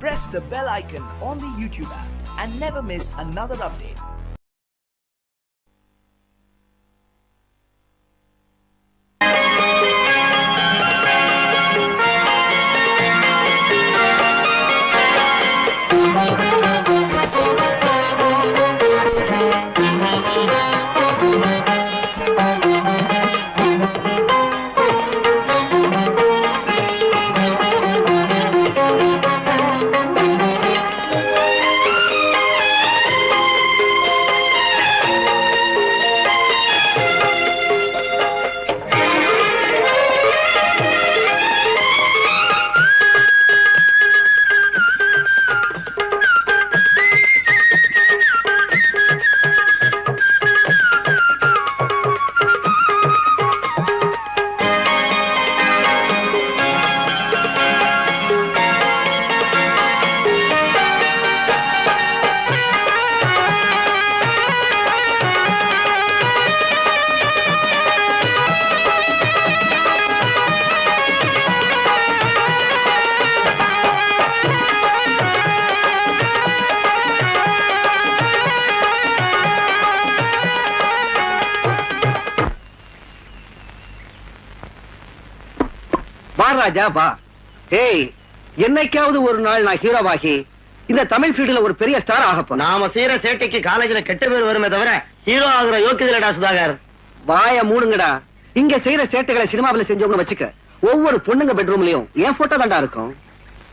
press the bell icon on the YouTube app and never miss another update. ராஜா வா. ஏய், என்னைக்காவது ஒரு நாள் நான் ஹீரோவாகி இந்த தமிழ் ஃபீல்டுல ஒரு பெரிய ஸ்டார் ஆகப்போ. நாம செய்யற சேட்டைக்கு காலேஜ்ல கெட்ட பேர் வருமே தவிர ஹீரோ ஆகுற யோக்கியதலடா சுதாகர். வாய மூடுங்கடா. இங்க செய்யற சேட்டைகளை சினிமாவில் செஞ்சவங்க வச்சுக்க. ஒவ்வொரு பொண்ணுங்க பெட்ரூம்லயும் என் போட்டோ தாண்டா இருக்கும்.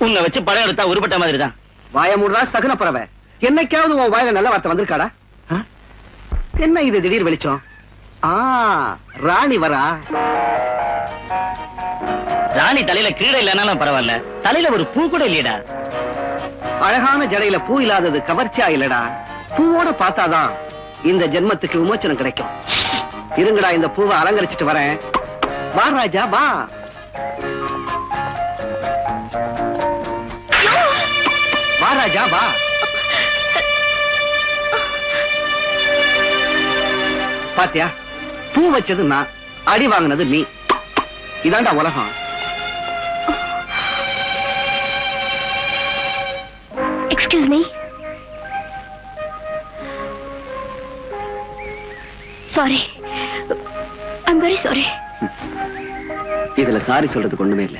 உன்னை வச்சு படம் எடுத்தா உருப்பட்ட மாதிரி தான். வாய மூடுறா சகுன பறவை. என்னைக்காவது உன் வாயில நல்ல வார்த்தை வந்திருக்காடா? என்ன இது திடீர் வெளிச்சம்? ராணி வரா. ராணி தலையில கீழே இல்லனாலும் பரவாயில்ல, தலையில ஒரு பூ கூட இல்லையடா. அழகான ஜடையில பூ இல்லாதது கவர்ச்சியா இல்லடா. பூவோட பார்த்தாதான் இந்த ஜென்மத்துக்கு விமோச்சனம் கிடைக்கும். இருங்கடா, இந்த பூவை அலங்கரிச்சிட்டு வரேன். வா ராஜா வா. வா ராஜா வா. பாத்தியா, பூ வச்சது நான், அடி வாங்கினது நீ. இதாண்டா உலகம். Excuse me. Sorry. I'm very sorry. இதுல சாரி சொல்றதுக்கு ஒண்ணுமே இல்ல.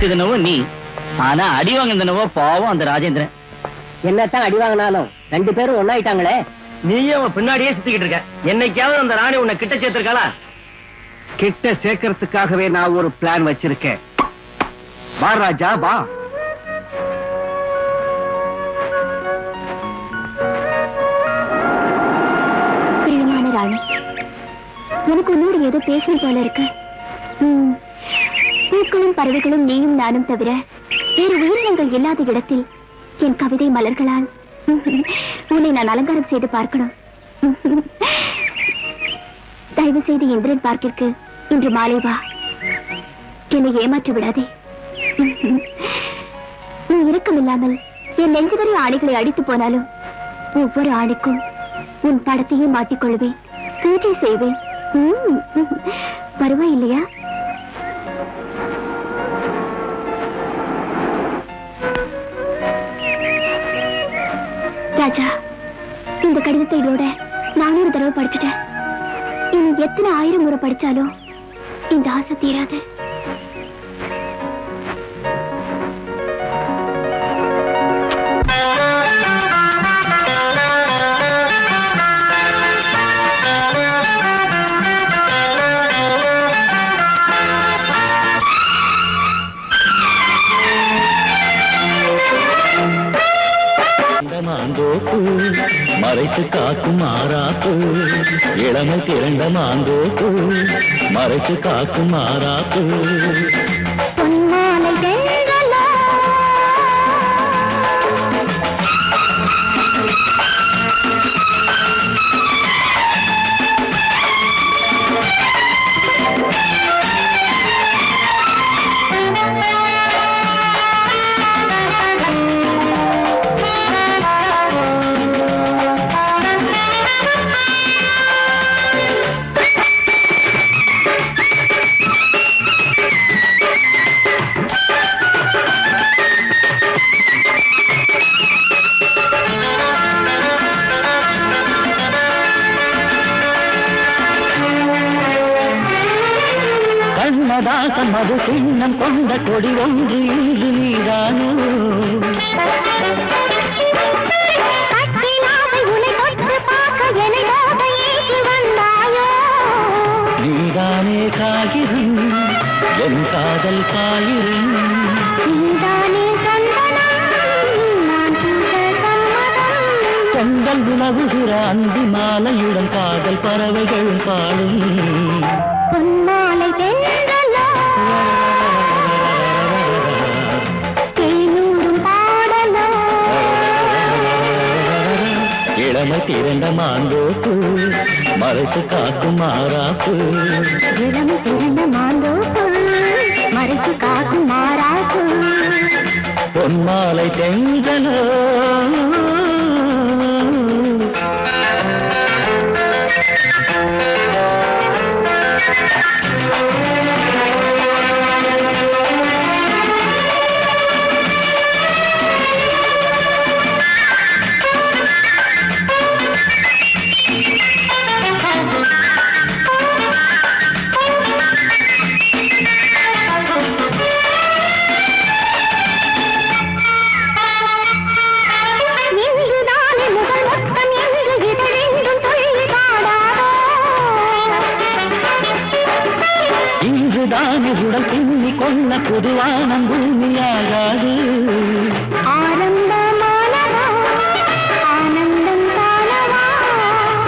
இது நோவோ நீ, ஆனா அடி வாங்கின நோவோ பாவம் அந்த ராஜேந்திரன். என்னத்தான் அடி வாங்கினாலும் ரெண்டு பேரும் ஒன்னாயிட்டாங்களே. நீயே அவன் பின்னாடியே சுத்திக்கிட்டு இருக்க. என்னைக்காவது அந்த ராணி உன்னை கிட்ட சேர்த்திருக்காளா? கிட்ட சேர்க்கறதுக்காகவே நான் ஒரு பிளான் வச்சிருக்கேன். வா ராஜா வா. பிரியமான ராணி, எனக்கு உன்னோடு ஏதோ பேசணும் போல இருக்கு. பூக்களும் பறவைகளும் நீயும் நானும் தவிர வேறு உயிரினங்கள் இல்லாத இடத்தில் என் கவிதை மலர்களால் உன்னை நான் அலங்காரம் செய்து பார்க்கணும். தயவு செய்து இந்திரன் பார்க்கிற்கு இன்று மாலை வா. என்னை ஏமாற்றி விடாதே. நீ இரக்கமில்லாமல் என் நெஞ்சுவரை ஆணைகளை அடித்து போனாலும் ஒவ்வொரு ஆணைக்கும் உன் படத்தையே மாட்டிக்கொள்வேன், பூஜை செய்வேன். பரவாயில்லையா? ராஜா, இந்த கடிதத்தை இதோட 400 தடவை படிச்சுட்டேன். இனி எத்தனை 1000 முறை படிச்சாலும் இந்த ஆசை தீராது. மாந்தோப்பு மறைத்து காக்கும் மாறாப்பு, இளமை திரண்ட மாந்தோப்பு மறைத்து காக்கும் மாறாப்பு. கண்ணதாசன் மது சின்னம் கொண்ட கொடி ஒன்று இன்று நீதானோ நீதானே காகிதம் என் காதல் பாயிரம் செங்கல் உலவுகிற அந்தி மாலையுடன் காதல் பறவைகள் பாடும் இளமை திரண்ட மாந்தோப்பு மறைத்து காக்கும் மாறாப்பு இளமை திரண்ட மாந்தோப்பு மறைத்து காக்கும் மாறாப்பு பொன்மாலை தென்றலோ உடல் பின்னி கொள்ள புதுவானம் பூமியாகாது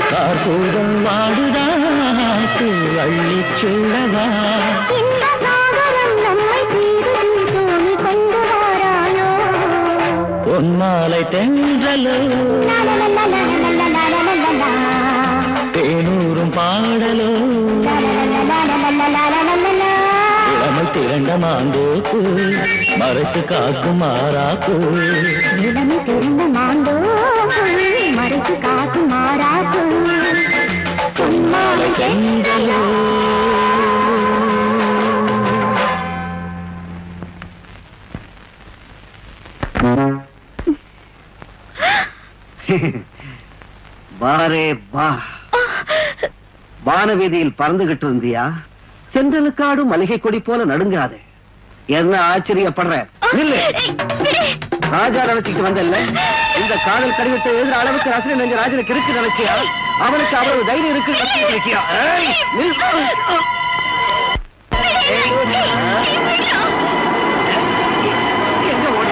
கார்கூடம் வாடுதா அள்ளி சூழவா பொன்மாலை தென்றலோ தேனூரும் பாடலோ இளமை திரண்ட மாந்தோப்பு மறைத்து காக்கும் மாறாப்பு இளமை திரண்ட மாந்தோப்பு மறைத்து காக்கும் மாறாப்பு பொன்மாலை தென்றலோ வாரே வா வானவீதியில் பறந்துகிட்டு இருந்தியா சென்றலுக்காடும் மளிகை கொடி போல நடுங்காதே என்ன ஆச்சரியப்படுற நில்லு ராஜா நினைச்சிட்டு வந்தல்ல இந்த காதல் கடிதத்தை எழுதுற அளவுக்கு ரசனை நெஞ்ச ராஜனுக்கு இருக்கு நினைச்சியா அவனுக்கு அவ்வளவு தைரியம் இருக்கு நினைச்சியா எங்க ஓட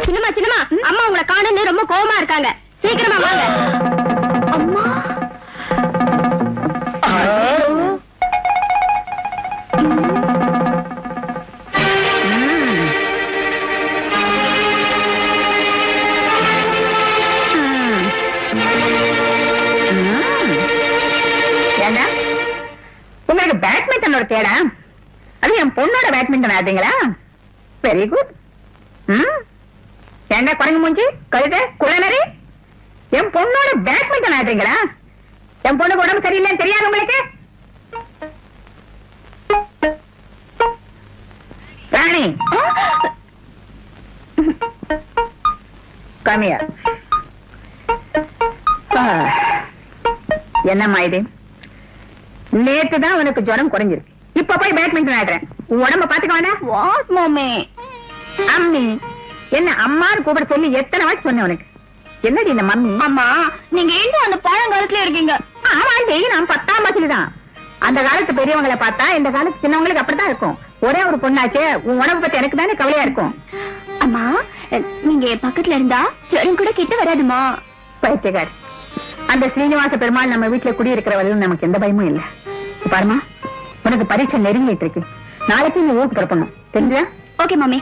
சின்னம்மா சின்னம்மா, அம்மா உங்களை காணுன்னு ரொம்ப கோவமா இருக்காங்க. சீக்கிரமா வாங்க. அம்மா ஏண்டா உங்களுக்கு பேட்மிண்டனோட தேடா? அது என் பொண்ணோட பேட்மிண்டன் ஆடுறீங்களா? Very good. ஏண்டா குரங்கு மூஞ்சி கழுத குளநரி, என் பொண்ணோட பேட்மிண்டன் ஆடுறீங்களா? என் பொண்ணுக்கு உடம்பு சரியில்லைன்னு தெரியாது உங்களுக்கு? ராணி கம்மியா என்னம்மா இது? நேத்துதான் உனக்கு ஜுரம் குறைஞ்சிருக்கு, இப்ப போய் பேட்மிண்டன் ஆடுறேன். உன் உடம்ப பாத்துக்க வேண்டாம்? What mummy? அம்மி என்ன அம்மான்னு கூப்பிட சொல்லி எத்தனை வாட்டி சொன்னேன் உனக்கு? என்னடி இந்த மம்மி? அம்மா நீங்க ஏன் அந்த பழங்காலத்துல இருக்கீங்க? ஆமாண்டி, நான் 10ஆம் வயசுலதான். அந்த காலத்து பெரியவங்களை பார்த்தா இந்த காலத்து சின்னவங்களுக்கு அப்படித்தான் இருக்கும். ஒரே ஒரு பொண்ணாச்சே, உன் உடம்பு பத்தி எனக்கு தானே கவலையா இருக்கும். அம்மா நீங்க பக்கத்துல இருந்தா ஜுரம் கூட கிட்ட வராதுமா. பைத்தியக்கார், அந்த ஸ்ரீனிவாச பெருமாள் நம்ம வீட்டுல குடியிருக்கிறவர்களும் நமக்கு எந்த பயமும் இல்ல. பாருமா, உனக்கு பரீட்சை நெருங்கிட்டு இருக்கு. நாளைக்கு நீ ஊருக்கு புறப்படணும், தெரிஞ்சா? Okay mummy.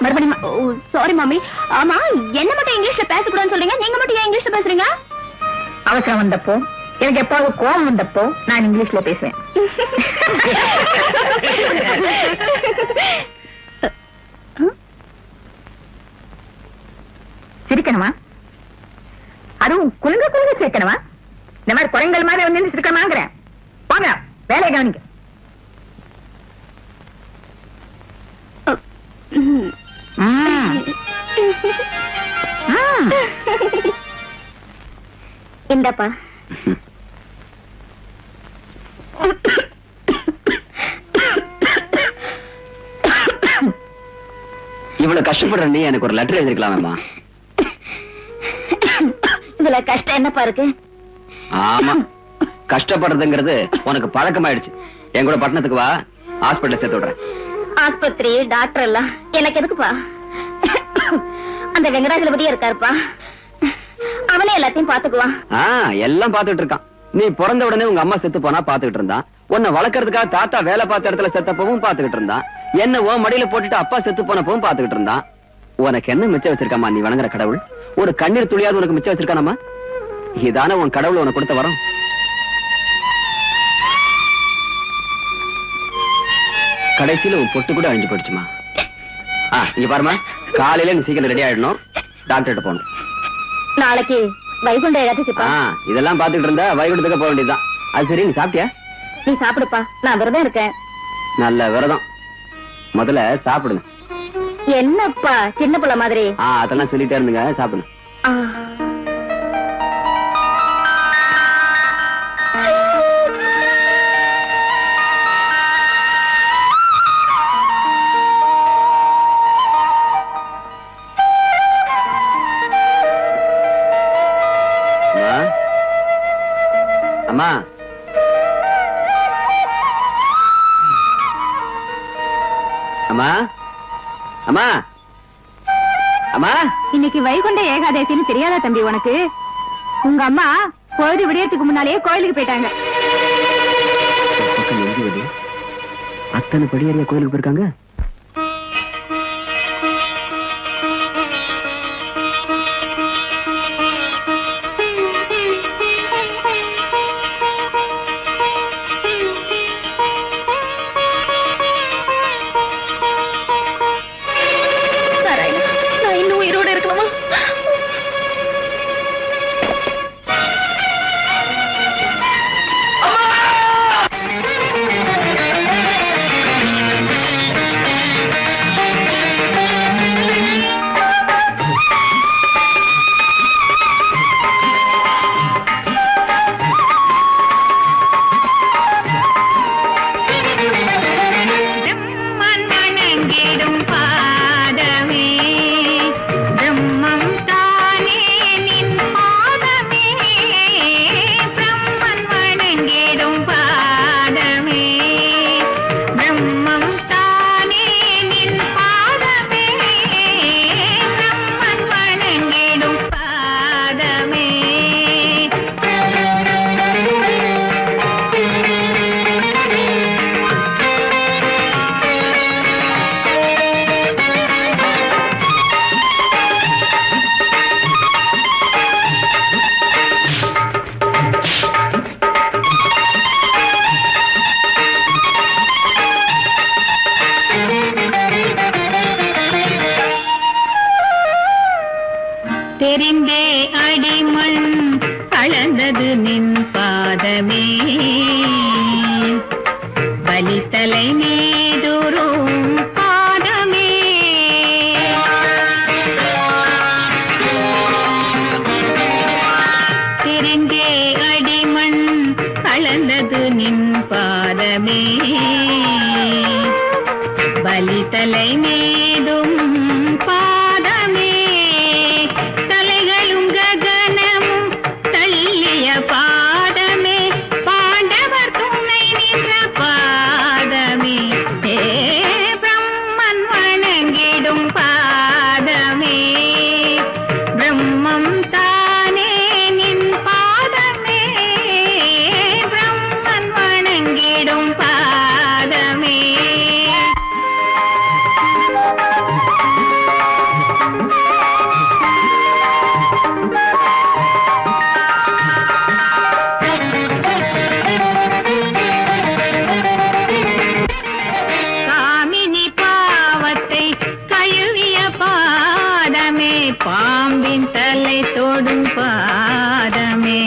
மறுபடியும் சாரி மம்மி. ஆமா, என்ன மட்டும் இங்கிலீஷ்ல பேசக்கூடாதுன்னு சொல்றீங்க, நீங்க மட்டும் ஏன் இங்கிலீஷ்ல பேசுறீங்க? அவசரம் வந்தப்போ, எனக்கு எப்பாவது கோபம் வந்தப்போ நான் இங்கிலீஷ்ல பேசுவேன். சிரிக்கணுமா? அதுவும் குலுங்க குலுங்க சிரிக்கணுமா? இந்த மாதிரி குரங்கள் மாதிரி வந்து சிரிக்கணுமாங்கிறேன். வாங்க வேலையை கவனிக்க. இந்தப்பா. இவ்வளவு கஷ்டப்படுற நீ எனக்கு ஒரு லெட்டர் எழுதிருக்கலாமேம்மா. இதுல கஷ்டம் என்னப்பா இருக்கு? ஆமா, கஷ்டப்படுறதுங்கிறது உனக்கு பழக்கமாயிடுச்சு. என் கூட பட்டணத்துக்கு வா, ஹாஸ்பிட்டல் சேர்த்து விடுறேன். ஆஸ்பத்திரி டாக்டர் எல்லாம் எனக்கு எதுக்குப்பா? அந்த வெங்கடாஜலபதியா இருக்காருப்பா, அவனே எல்லாத்தையும் பாத்துக்குவான். எல்லாம் பாத்துட்டு இருக்கான். நீ பிறந்த உடனே உங்க அம்மா செத்து போனா பாத்துக்கிட்டு இருந்தான். உன்னை வளர்க்கறதுக்காக தாத்தா வேலை பார்த்த இடத்துல செத்தப்பவும் பாத்துக்கிட்டு இருந்தான். என்ன உன் மடியில போட்டுட்டு அப்பா செத்து போனப்பவும் பாத்துக்கிட்டு இருந்தான். உனக்கு என்ன மிச்சம் வச்சிருக்காமா நீ வணங்குற கடவுள்? ஒரு கண்ணீர் துளியாவது உனக்கு மிச்சம் வச்சிருக்கானம்மா? இதான உன் கடவுள் உனக்கு கொடுத்த வரம். கடைசியில உன் பொட்டு கூட அழிஞ்சு போயிடுச்சுமா. இங்க பாருமா, காலையில நீ சீக்கிரம் ரெடி ஆயிடணும், டாக்டர்கிட்ட போகணும். நாளைக்கு வைகுண்ட ஏகாதசிப்பா. இதெல்லாம் பாத்துக்கிட்டு இருந்தா வைகுண்டத்துக்கு போக வேண்டியதுதான். அது சரி, நீ சாப்பிட்டியா? நீ சாப்பிடுப்பா, நான் விரதம் இருக்கேன். நல்ல விரதம். முதல்ல சாப்பிடுங்க. என்னப்பா சின்ன புள்ள மாதிரி? அதெல்லாம் சொல்லிட்டே இருந்துங்க, சாப்பிடுங்க. அம்மா, அம்மா, அம்மா, அம்மா. இன்னைக்கு வைகுண்ட ஏகாதசின்னு தெரியாதா தம்பி உனக்கு? உங்க அம்மா பொழுது விடியறதுக்கு முன்னாலேயே கோயிலுக்கு போயிட்டாங்க. அத்தனை படியறியா கோயிலுக்கு போயிருக்காங்க? நான் இன்னும் உயிரோட இருக்கணுமா? வளர்ந்தது நின் பாதமே பலி தலை மீதும் பாதமே தலைகளும் ககனமும் தள்ளிய பாதமே பாண்டவர் துணை நின்ற பாதமே ஏ பிரம்மன் வணங்கிடும் பாதமே பிரம்மம் தானே நின் பாதமே பிரம்மன் வணங்கிடும் பாதமே காமினி பாவத்தை கழுவிய பாதமே பாம்பின் தலை தொடும் பாதமே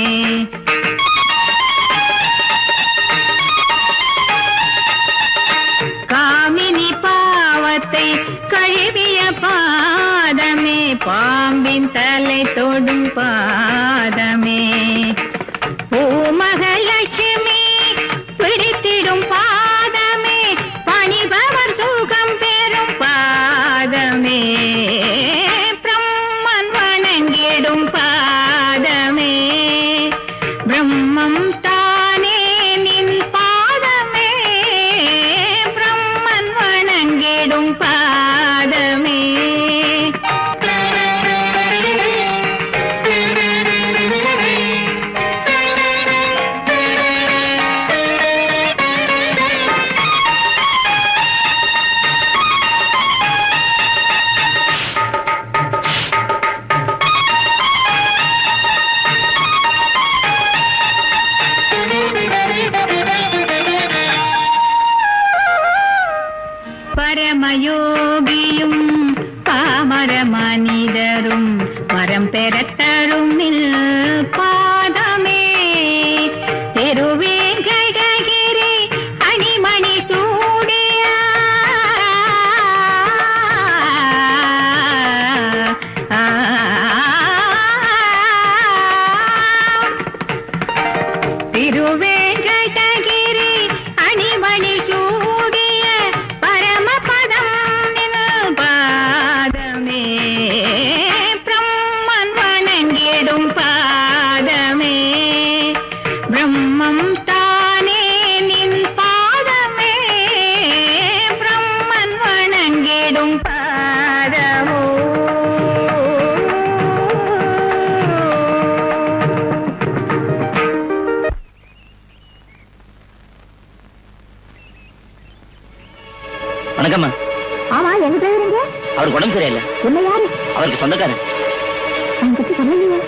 காமினி பாவத்தை கழுவிய பாதமே பாம்பின் தலை தொடும் பாதமே பூமகலட்சுமி பிடித்திடும் பாதமே பணிபவர் சுகம் பெறும் பாதமே பிரம்மன் வணங்கிடும் பாதமே பிரம்மம் தானே நின் பாதமே பிரம்மன் வணங்கிடும் பாதமே பரமயோகியும் பாமர மனிதரும் வரம் பெறத்தரும் நில் பாதமே திருவேங்கடகிரி அணிமணி சூடிய திருவேங்கடகிரி அணிமணி சூடிய பரமபதம் நின் பாதமே பிரம்மன் வணங்கிடும் பாதமே பிரம்மம் தானே நின் பாதமே பிரம்மன் வணங்கிடும் பாதமோ வணக்கம்மா. ஆமா எங்க போயிருங்க அவருக்கு உடம்பு சரியில்லை. என்ன யாரு அவருக்கு சொந்தக்காரன். அவங்கிட்ட சொல்லலையே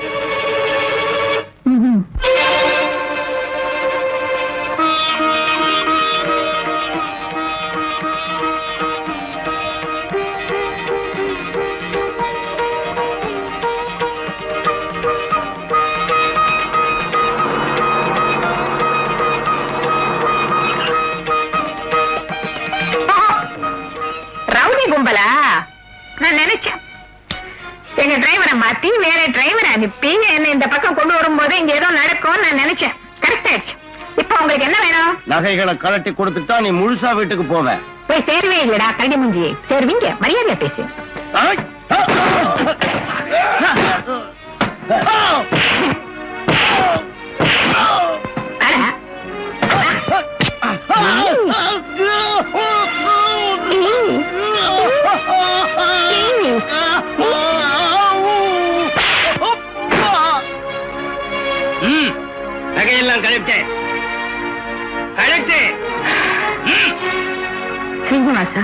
ரவுடி கும்பலா நான் நினைச்சேன் எங்க டிரைவரை மாத்தி வேற டிரைவரை அனுப்பி என்ன இந்த பக்கம் கொண்டு வரும்போது இங்க ஏதோ நடக்கும் நான் நினைச்சேன் கரெக்ட் ஆயிடுச்சு. இப்ப உங்களுக்கு என்ன வேணும்? நகைகளை கழட்டி கொடுத்துட்டா நீ முழுசா வீட்டுக்கு போவ. போய் சேருவே இல்லடா கரடி மூஞ்சி. சேருவீங்க மரியாதையா பேசு. நகையெல்லாம் கழட்டு கழட்டு. சீனிவாசா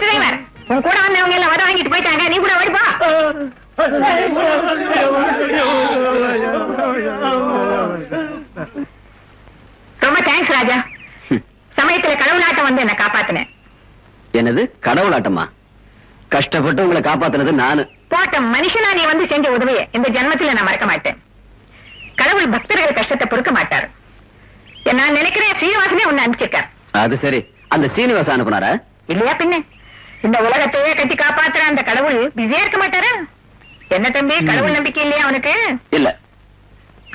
டிரைவர் உன் கூட வந்தவங்க எல்லாம் வர வாங்கிட்டு போயிட்டாங்க, நீ கூட ஓடிப்பா. ரொம்ப தேங்க்ஸ் ராஜா. சமயத்துல கடவுளாட்டம் வந்து என்ன காப்பாத்தினேன். என்னது கடவுளாட்டமா? கஷ்டப்பட்டு உங்களை காப்பாத்துனது நானு. போட்ட மனுஷனா நீ வந்து செஞ்ச உதவியை இந்த ஜென்மத்துல நான் மறக்க மாட்டேன். கடவுள் பக்தர்கள் கஷ்டத்தை பொறுக்க மாட்டாரு. நான் நினைக்கிறேன் சீனிவாசனே உன்னை அனுப்பிச்சிருக்கார். அது சரி, அந்த சீனிவாசன் அனுப்புனாரா? இல்லையா பின்ன, இந்த உலகத்தையே கட்டி காப்பாத்துற அந்த கடவுள் பிஸியா இருக்க மாட்டாரா? என்ன தம்பி, கடவுள் நம்பிக்கை இல்லையா அவனுக்கு? இல்ல,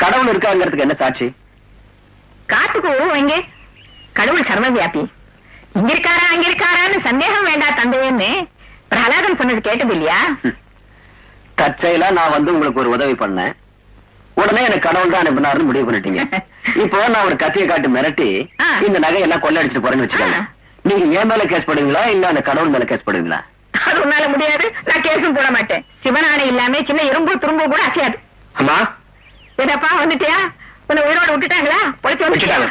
கடவுள் இருக்காங்கிறதுக்கு என்ன சாட்சி? காத்துக்கு எங்கே? கடவுள் சர்வவியாபி. இங்க இருக்காரா அங்க இருக்காரான்னு சந்தேகம் வேண்டாம் தந்தையன்னு பிரகலாதன் சொன்னது கேட்டது இல்லையா? தற்செயலா நான் வந்து உங்களுக்கு ஒரு உதவி பண்ணேன், உடனே எனக்கு கடவுள் தான் அனுப்பினாருன்னு முடிவு பண்ணிட்டீங்க. இப்போ நான் ஒரு கத்தியை காட்டு மிரட்டி இந்த நகை எல்லாம் கொள்ளடிச்சிட்டு போறேன்னு வச்சுக்கோங்க. நீங்க என் மேல கேஸ் போடுவீங்களா இல்ல அந்த கடவுள் மேல கேஸ் போடுவீங்களா? அது உன்னால முடியாது, நான் கேஸும் போட மாட்டேன். சிவனானை இல்லாம சின்ன எறும்பு துரும்பு கூட அசையாது. அம்மா, என்னப்பா வந்துட்டியா? உன்னை உயிரோட விட்டுட்டாங்களா? பொழைச்சு வந்துட்டாங்க.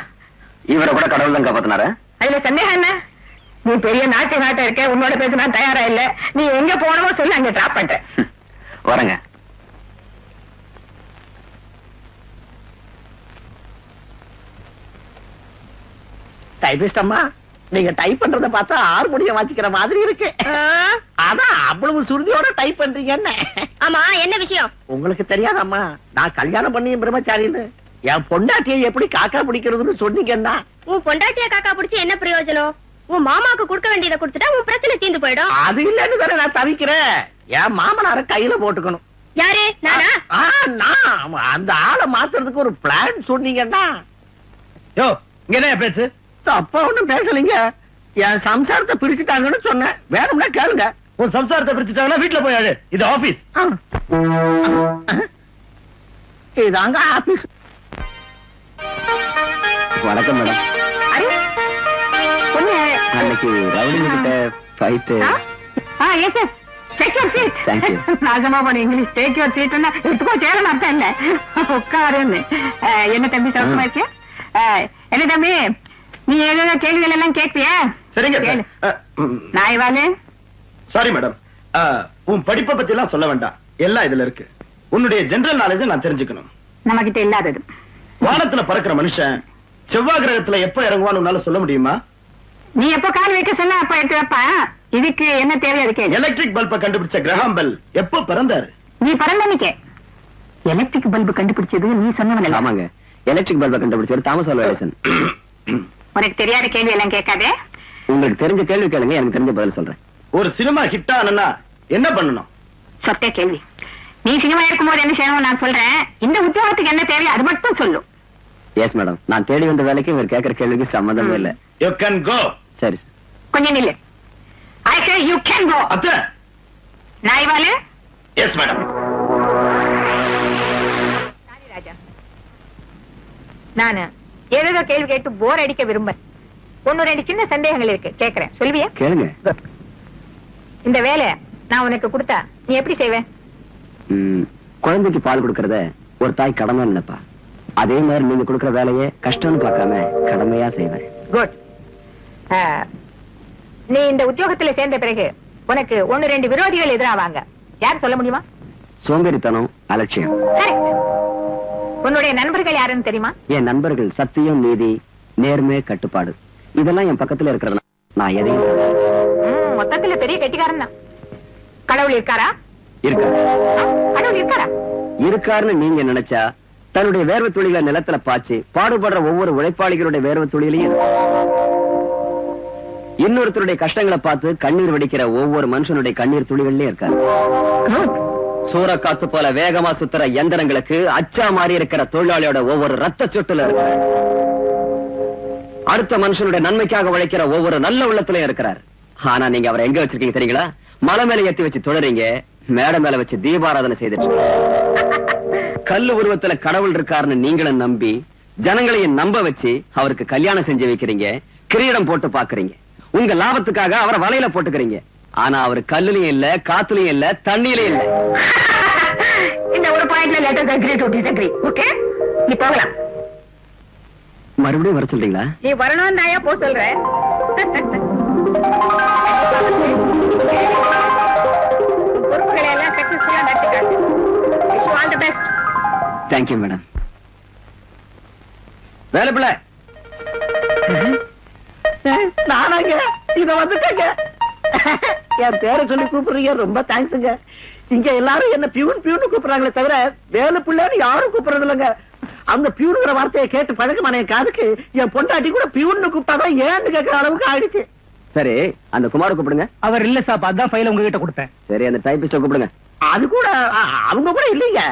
இவரை கூட கடவுள் தான் காப்பாத்தினாரா? அதுல சந்தேகம் என்ன? நீ பெரிய நாட்டை இருக்க, உன்னோட பேச நான் தயாரா இல்ல. நீ எங்க போனவோ சொல்லி அங்க டிராப் பண்றேன். வரங்க. டைபிஸ்ட் அம்மா, நீங்க டைப் பண்றத பார்த்தா ஹார்மோனியம் வாசிக்கிற மாதிரி இருக்கு. அதான் அவ்வளவு சுருதியோட டைப் பண்றீங்கன்னு. ஆமா, என்ன விஷயம்? உங்களுக்கு தெரியாதம்மா, நான் கல்யாணம் பண்ணி பிரம்மச்சாரின்னு என் பொண்டாட்டியை எப்படி காக்கா பிடிக்கிறதுன்னு சொன்னீங்கன்னா. உன் பொண்டாட்டிய காக்கா பிடிச்சி என்ன பிரயோஜனம்? உன் மாமாவுக்கு கொடுக்க வேண்டியதை கொடுத்துட்டா உன் பிரச்சனை தீர்ந்து போயிடும். அது இல்லன்னு தானே நான் தவிக்கிறேன். என் மாமனார கையில போட்டுக்கணும். யாரு? நானா? நான் அந்த ஆளை மாத்துறதுக்கு ஒரு பிளான் சொன்னீங்கன்னா. யோ, இங்க என்ன பேச்சு? தப்பா ஒண்ணும் பேசலீங்க. என் சம்சாரத்தை பிரிச்சுட்டாங்கன்னு சொன்னேன். வேணும்னா கேளுங்க. உன் சம்சாரத்தை பிரிச்சுட்டாங்கன்னா வீட்டுல போய் அழு. இது ஆபீஸ். இதாங்க ஆபீஸ். வணக்கம் மேடம். அன்னைக்கு ரவுடிங்க கிட்ட ஃபைட். Thank you. ராஜமா பண்ண இங்கிலீஷ் டேக் யுவர் சீட்னா எடுத்துக்கோ, சேரணும் அர்த்தம் இல்ல, உட்காருன்னு. என்ன தம்பி சௌகமா இருக்கியா? என்ன தம்பி, நீ ஏதோ கேள்விகள் எல்லாம் கேட்பியா? சரிங்க. நாய்வாலு, சாரி மேடம், உன் படிப்பை பத்தி எல்லாம் சொல்ல வேண்டாம், எல்லாம் இதுல இருக்கு. உன்னுடைய ஜெனரல் நாலேஜ் நான் தெரிஞ்சுக்கணும். நம்ம கிட்ட இல்லாதது. வானத்துல பறக்கிற மனுஷன் செவ்வாய் கிரகத்துல எப்ப இறங்குவான்னு உன்னால சொல்ல முடியுமா? நீ எப்ப கால் வைக்க சொன்ன அப்ப எடுத்து வைப்பா. இதுக்கு என்ன தேவை? அதுக்கு எலக்ட்ரிக் பல்பை கண்டுபிடிச்ச கிரஹாம் பெல் எப்ப பிறந்தாரு? நீ பிறந்தனிக்க எலக்ட்ரிக் பல்பு கண்டுபிடிச்சது நீ சொன்னவன். ஆமாங்க, எலக்ட்ரிக் பல்பை கண்டுபிடிச்சவர் தாமஸ் ஆல்வா எடிசன். உனக்கு தெரியாத கேள்வி எல்லாம் கேட்காதே. உங்களுக்கு தெரிஞ்ச கேள்வி கேளுங்க, எனக்கு தெரிஞ்ச பதில் சொல்றேன். ஒரு சினிமா ஹிட் ஆனா என்ன பண்ணணும்? சொத்தே கேள்வி. நீ சினிமா இருக்கும்போது என்ன செய்யணும் நான் சொல்றேன். இந்த உத்தியோகத்துக்கு என்ன தேவை அது மட்டும் சொல்லு. எஸ் மேடம், நான் தேடி வந்த வேலைக்கு இவர் கேட்கிற கேள்விக்கு சம்மந்தமே இல்ல. You can go. சரி, கொஞ்சம் நில்லு. I say you can go. அத்தை. நாய்வாலு. Yes madam. ராஜா, நானு ஏதோ கேள்வி கேட்டு போர் அடிக்க விரும்ப. ஒன்னு ரெண்டு சின்ன சந்தேகங்கள் இருக்கு, கேக்குறேன், சொல்வியா? கேளுங்க. இந்த வேலைய நான் உனக்கு கொடுத்தா நீ எப்படி செய்வே? குழந்தைக்கு பால் கொடுக்கறத ஒரு தாய் கடமை நினைப்பா. அதே மாதிரி நீங்க கொடுக்கற வேலையை கஷ்டம்னு பார்க்காம கடமையா செய்வேன். குட். நீ இந்த உத்தியோகத்துல சேர்ந்த பிறகு உனக்கு ஒன்னு ரெண்டு விரோதிகள் எதிராவாங்க. யார் சொல்ல முடியுமா? சோம்பேறித்தனம், அலட்சியம். கரெக்ட். உன்னுடைய நண்பர்கள் யாருன்னு தெரியுமா? என் நண்பர்கள் சத்தியம், நீதி, நேர்மை, கட்டுப்பாடு. இதெல்லாம் என் பக்கத்துல இருக்கிறதுனா நான் எதையும் மொத்தத்துல பெரிய கெட்டிக்காரன் தான். கடவுள் இருக்காரா? இருக்காரு. கடவுள் இருக்காரா? இருக்காருன்னு நீங்க நினைச்சா தன்னுடைய வேர்வை துளிகளை நிலத்துல பாய்ச்சி பாடுபடுற ஒவ்வொரு உழைப்பாளிகளுடைய வேர்வை துளியிலையும் இன்னொருத்தருடைய கஷ்டங்களை பார்த்து கண்ணீர் வடிக்கிற ஒவ்வொரு மனுஷனுடைய கண்ணீர் துளிகள்லயும் இருக்காரு. சூறக்காத்து போல வேகமா சுத்துற எந்திரங்களுக்கு அச்சா மாறி இருக்கிற தொழிலாளியோட ஒவ்வொரு ரத்த சொட்டுல இருக்கிறார். அடுத்த மனுஷனுடைய நன்மைக்காக உழைக்கிற ஒவ்வொரு நல்ல உள்ளத்திலயும் இருக்கிறார். ஆனா நீங்க அவரை எங்க வச்சிருக்கீங்க தெரியுங்களா? மலை மேல ஏத்தி வச்சு தொழறீங்க, மேடை மேல வச்சு தீபாராதனை செய்துட்டு. கல்லு உருவத்துல கடவுள் இருக்காருன்னு நீங்களும் நம்பி ஜனங்களையும் நம்ப வச்சு அவருக்கு கல்யாணம் செஞ்சு வைக்கிறீங்க, கிரீடம் போட்டு பாக்குறீங்க. உங்க லாபத்துக்காக அவரை வலையில போட்டுக்கிறீங்க. ஆனா அவரு கல்லுலயும் இல்ல, காத்துலயும் இல்ல, தண்ணியிலயும் இல்ல. இந்த ஒரு பாயிண்ட்ல letter agree to disagree. Okay, நீ போகலாம். மறுபடியும் வர சொல்றீங்களா? நீ வரணும் தாயா போ சொல்ற. Thank you madam. வேலை பிள்ளை நானாங்க இத வந்துட்டேங்க. என் பேரை சொல்லி கூப்பிடுறீங்க, ரொம்ப தேங்க்ஸுங்க. இங்க எல்லாரும் என்ன பியூன் பியூன் கூப்பிடுறாங்களே தவிர வேலை பிள்ளைன்னு யாரும் கூப்பிடுறது இல்லைங்க. அந்த பியூனுங்கிற வார்த்தையை கேட்டு பழக்கமான என் காதுக்கு என் பொண்டாட்டி கூட பியூன்னு கூப்பிட்டாதான் ஏன்னு கேட்கிற அளவுக்கு ஆயிடுச்சு. சரி, அந்த குமார கூப்பிடுங்க. அவர் இல்ல சாப், அதான் ஃபைல உங்ககிட்ட கொடுத்தேன். சரி, அந்த டைபிஸ்ட கூப்பிடுங்க. அது கூட அவங்க கூட இல்லைங்க.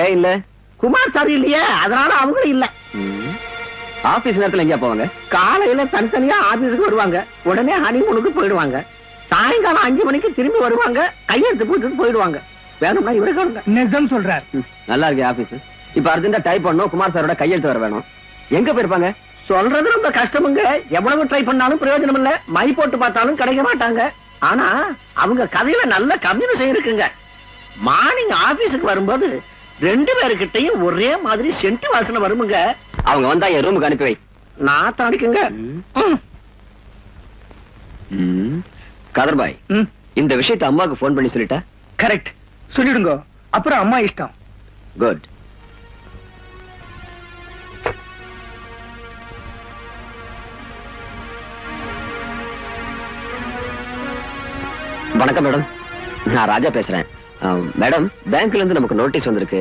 ஏன் இல்ல? குமார் சார் இல்லையே, அதனால அவங்களும் இல்ல. ஆபீஸ் நேரத்துல எங்கயா போவாங்க? காலையில தனித்தனியா ஆபீஸுக்கு வருவாங்க, உடனே ஹனிமூனுக்கு போயிடுவாங்க. சாயங்காலம் 5 மணிக்கு திரும்பி வருவாங்க, கையெழுத்து போட்டுட்டு போயிடுவாங்க. வேணும்னா இவரை சொல்லுங்க. நிஜம் சொல்றார். நல்லா இருக்கு ஆபீஸ். இப்ப அர்ஜென்டா டைப் பண்ணணும், குமார் சாரோட கையெழுத்து வர வேணும். எங்க போயிருப்பாங்க? சொல்றது ரொம்ப கஷ்டமுங்க. எவ்வளவு ட்ரை பண்ணாலும் பிரயோஜனம் இல்ல. மை போட்டு பார்த்தாலும் கிடைக்க மாட்டாங்க. ஆனா அவங்க கதையில நல்ல கம்யூனிசம் இருக்குங்க. மார்னிங் ஆபீஸுக்கு வரும்போது 2 பேருக்கிட்டையும் ஒரே மாதிரி சென்ட் வாசனை வருமுங்க. அவங்க வந்தா என் ரூமுக்கு அனுப்பி வை. நான் தடிக்குங்க. கதர்பாய், இந்த விஷயத்தை அம்மாக்கு போன் பண்ணி சொல்லிட்டா? கரெக்ட், சொல்லிடுங்க. அப்புறம் அம்மா இஷ்டம். குட். வணக்கம் மேடம், நான் ராஜா பேசுறேன். மேடம், பேங்க்ல இருந்து நமக்கு நோட்டீஸ் வந்திருக்கு.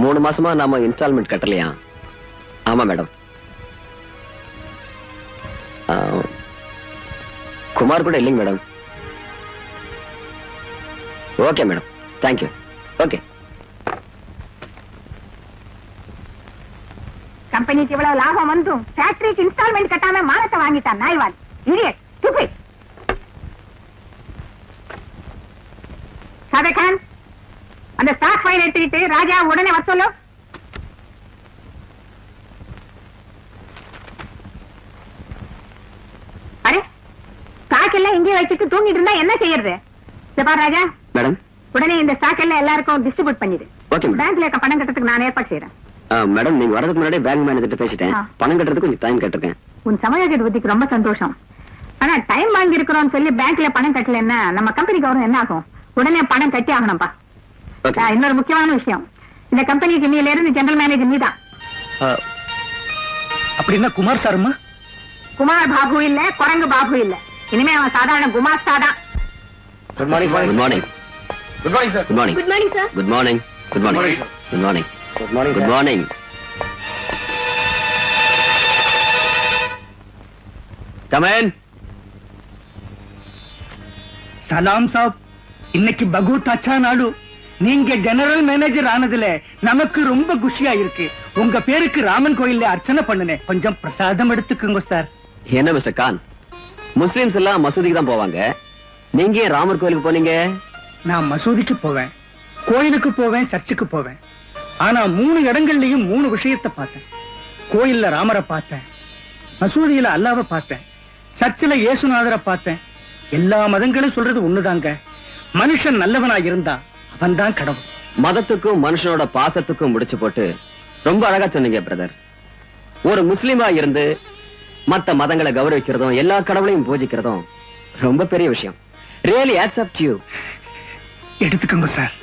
3 மாசமா நாம இன்ஸ்டால்மெண்ட் கட்டலையா? ஆமா மேடம். குமார் கூட இல்லைங்க madam. Okay madam, thank you. Okay. கம்பெனிக்கு இவ்வளவு லாபம் வந்தும் ஃபேக்டரிக்கு இன்ஸ்டால்மெண்ட் கட்டாம மானத்தை வாங்கிட்டான் நாய்வான். Idiot, stupid. சதகான், அந்த ஸ்டாக் ஃபைல் எடுத்துக்கிட்டு ராஜா உடனே வர சொல்லு. அரே, ஸ்டாக் எல்லாம் இங்கே வச்சுட்டு தூங்கிட்டு இருந்தா என்ன செய்யறது? பார் ராஜா, மேடம், உடனே இந்த ஸ்டாக் எல்லாம் எல்லாருக்கும் டிஸ்ட்ரிபியூட் பண்ணிடு. Okay madam. பேங்க்ல இருக்க பணம் கட்டுறதுக்கு நான் ஏற்பாடு செய்யறேன். மேடம், நீங்க வரதுக்கு முன்னாடி பேங்க் மேனேஜர்கிட்ட பேசிட்டேன். பணம் கட்டுறதுக்கு கொஞ்சம் டைம் கேட்டிருக்கேன். உன் சமயோஜித புத்திக்கு ரொம்ப சந்தோஷம். ஆனா டைம் வாங்கி இருக்கிறோம் சொல்லி பேங்க்ல பணம் கட்டலன்னா நம்ம கம்பெனி கவர்மெண்ட் என்ன ஆகும்? உடனே பணம் கட்டி ஆகணும்பா. ஓகே. இன்னொரு முக்கியமான விஷயம், இந்த கம்பெனிக்கு இன்னையில இருந்து ஜெனரல் மேனேஜர் நீதான். அப்படின்னா குமார் சாருமா? குமார் பாபு இல்ல, குரங்கு பாபு இல்ல. இனிமே அவன் சாதாரண குமாஸ்தா தான். Good morning. Good morning. Good morning sir. Good morning. Good morning sir. Good morning. Good morning. Good morning. Good morning. Good morning. Come in. சலாம் சாப், இன்னைக்கு பகுத் அச்சா நாடு. நீங்க ஜெனரல் மேனேஜர் ஆனதுல நமக்கு ரொம்ப குஷியா இருக்கு. உங்க பேருக்கு ராமன் கோயில்ல அர்ச்சனை பண்ணுனேன், கொஞ்சம் பிரசாதம் எடுத்துக்கோங்க சார். என்ன மிஸ்டர் கான், முஸ்லிம்ஸ் எல்லாம் மசூதிக்கு தான் போவாங்க, நீங்க ஏன் ராமர் கோயிலுக்கு போனீங்க? நான் மசூதிக்கு போவேன், கோயிலுக்கு போவேன், சர்ச்சுக்கு போவேன். ஆனா 3 இடங்கள்லயும் 3 விஷயத்தை பார்த்தேன். கோயில்ல ராமரை பார்த்தேன், மசூதியில அல்லாவை பார்த்தேன், சர்ச்சில் இயேசுநாதரை பார்த்தேன். எல்லா மதங்களும் சொல்றது ஒண்ணுதாங்க, மனுஷன் நல்லவனா இருந்தா அவன் தான் கடவுள். மதத்துக்கும் மனுஷனோட பாசத்துக்கும் முடிச்சு போட்டு ரொம்ப அழகா சொன்னீங்க பிரதர். ஒரு முஸ்லிமா இருந்து மத்த மதங்களை கௌரவிக்கிறதும் எல்லா கடவுளையும் பூஜிக்கிறதும் ரொம்ப பெரிய விஷயம். Really accept you. எடுத்துக்கோங்க sir.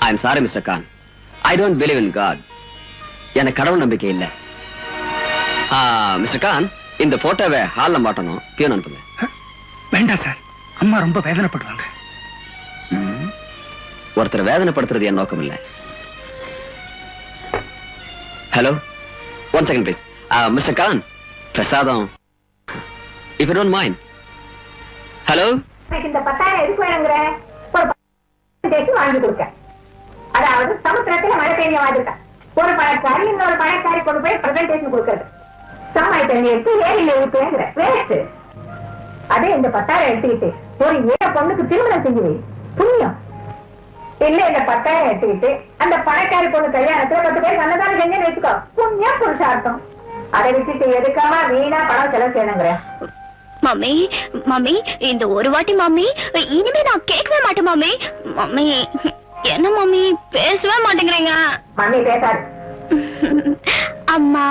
I am sorry mister Khan, I don't believe in God. எனக்கு கடவுள் நம்பிக்கை இல்ல. மிஸ்டர் கான், இந்த போட்டோவை ஹால்ல மாட்டணும், பியூன் அனுப்புங்க. வேண்டாம் சார், அம்மா ரொம்ப வேதனைப்படுவாங்க. ஒருத்தர் வேதனைப்படுத்துறது என் நோக்கம் இல்ல. Hello, 1 second please. Mister Khan, prasadam, if you don't mind. Hello, இந்த 10,000 எதுக்கு வேணுங்கிற? ஒரு வாங்கி கொடுக்க. அதாவது சமுத்திரத்துல மழை பெய்ய வாதிருக்க ஒரு பணக்காரி இன்னொரு பணக்காரி கொண்டு போய் பிரசன்டேஷன் கொடுக்கறது. சாமாய் தண்ணி எடுத்து ஏரியில ஊத்துங்கிற வேஸ்ட். அதே இந்த 10,000 எடுத்துக்கிட்டு ஒரு ஏழை பொண்ணுக்கு திருமணம் செஞ்சு புண்ணியம் இல்ல. இந்த 10,000 எடுத்துக்கிட்டு அந்த பணக்காரி பொண்ணு கல்யாணத்துல 10 பேர் நல்லதான செஞ்சு வச்சுக்கோ, புண்ணியம் புருஷார்த்தம். அதை விட்டுட்டு எதுக்காம வீணா பணம் செலவு செய்யணுங்கிற? மம்மி மம்மி, இந்த ஒரு வாட்டி மம்மி, இனிமே நான் கேட்கவே மாட்டேன் மம்மி. மம்மி என்ன மம்மி பேசவே மாட்டேங்கிறீங்க? மம்மி பேசாது. அம்மா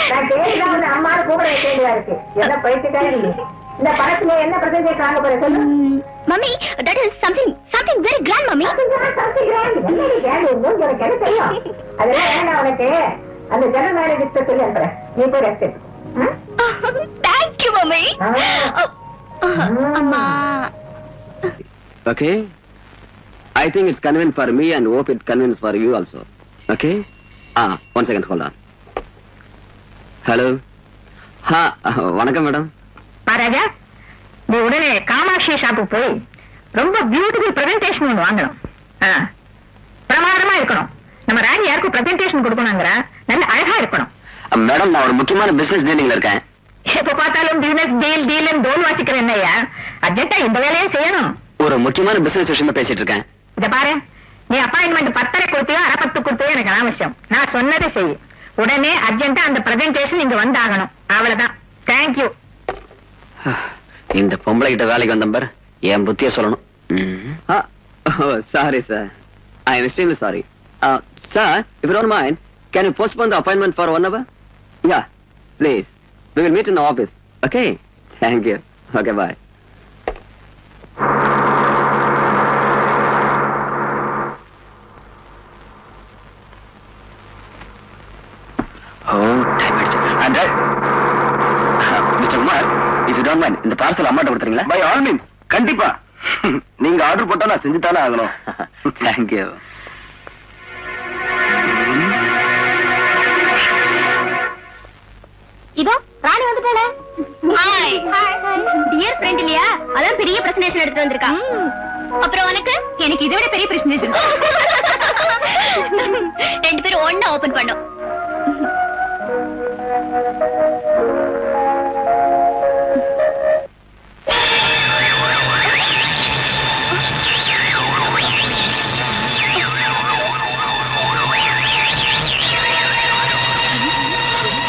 நான் கேட்டுதான் அம்மானு கூப்பிட வேண்டியதா இருக்கு. என்ன பயிற்சிக்காரி இந்த படத்துல என்ன பிரசன்டேஷன் ஆக போற சொல்லு. Mummy that is something very grand mummy. அதெல்லாம் வேண்டாம் உனக்கு. அந்த ஜெனரல் மேனேஜர் சொல்லி அனுப்புறேன். நீ போய் ரெஸ்ட் எடு. thank you mummy. அம்மா. Okay? I think it's convenient for me and hope it convenient for you also. Okay? One second, hold on. Hello? வணக்கம் மேடம். ராஜா, நீ உடனே காமாட்சி ஷாப்புக்கு போய் ரொம்ப பியூட்டிஃபுல் பிரசன்டேஷன் ஒன்று வாங்கணும். பிரமாதமா இருக்கணும். நம்ம ராணி யாருக்கும் பிரசன்டேஷன் கொடுக்கணுங்கிற நல்ல அழகா இருக்கணும். மேடம், நான் ஒரு முக்கியமான பிசினஸ் டீலிங்ல இருக்கேன். எப்ப பார்த்தாலும் பிசினஸ் டீல் டோல் வாசிக்கிற என்னையா? அர்ஜென்ட்டா இந்த வேலையை செய்யணும். ஒரு முக்கியமான பிசினஸ் விஷயமா பேசிட்டு இருக்கேன். இத பாரு, நீ அப்பாயின்மெண்ட் 10:30 கொடுத்தியோ 10:30 கொடுத்தியோ எனக்கு அவசியம். நான் சொன்னதை செய். உடனே அர்ஜென்ட்டா அந்த பிரசன்டேஷன் இங்க வந்தாகணும். அவ்வளவுதான். தேங்க்யூ. இந்த பொம்பளை கிட்ட வேலைக்கு வந்தம்பர் என் புத்திய சொல்லணும். Sorry sir, I am extremely sorry. Sir, if you don't mind, can you postpone the appointment for 1 hour? Yeah, please. We will meet in the office. Okay? Thank you. Okay, bye. Oh, time ஆயிடுச்சு. And that... Mr. Kumar, if you don't mind, இந்த parcel அம்மாட்ட கொடுத்துறீங்களா? By all means, கண்டிப்பா. நீங்க order போட்டா நான் செஞ்சுதானே ஆகணும். Thank you. இதோ ராணி வந்துட்டாளே. Hi dear friend இல்லையா, அதான் பெரிய பிரசன்டேஷன் எடுத்து வந்திருக்கா. அப்புறம் உனக்கு? எனக்கு இதை விட பெரிய பிரசன்டேஷன். ரெண்டு பேரும் ஒண்ணா ஓபன் பண்ணோம்.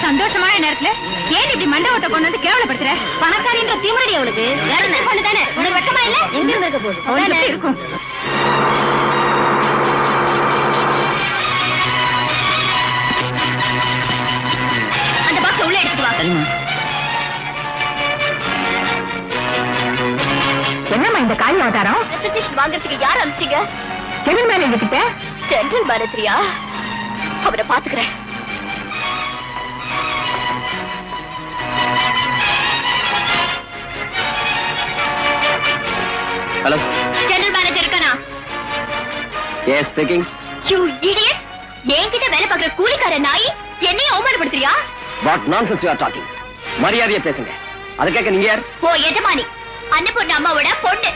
சந்தோஷமான நேரத்துல ஏன் இப்படி மண்டபத்தை கொண்டு வந்து கேவலப்படுத்துற? பணக்காரின்ற திமிரடி அவளுக்கு. வேற என்ன பொண்ணு தானே, உனக்கு வெக்கமா இல்ல? எங்க இருக்க போகுது இருக்கும். அந்த பாக்ஸ் உள்ள எடுத்துட்டு வா. என்னம்மா இந்த காய் அவதாரம்? பிரசன்டேஷன் வாங்குறதுக்கு யார் அனுப்பிச்சீங்க? ஜெனரல் மேனேஜர் கிட்ட. ஜெனரல் மேனேஜரியா? அவரை பாத்துக்கிறேன். Hello? ஜெனரல் மேனேஜர் இருக்கானா? Yes, speaking. You idiot! என்கிட்ட வேலை பார்க்குற கூலிக்கார நாய் என்னையும் அவமானப்படுத்துறியா? What nonsense you are talking? மரியாதையா பேசுங்க. அதை கேட்க நீங்க யார்? ஓ எஜமானி, அன்னபூர்ணா அம்மாவோட பொண்ணு.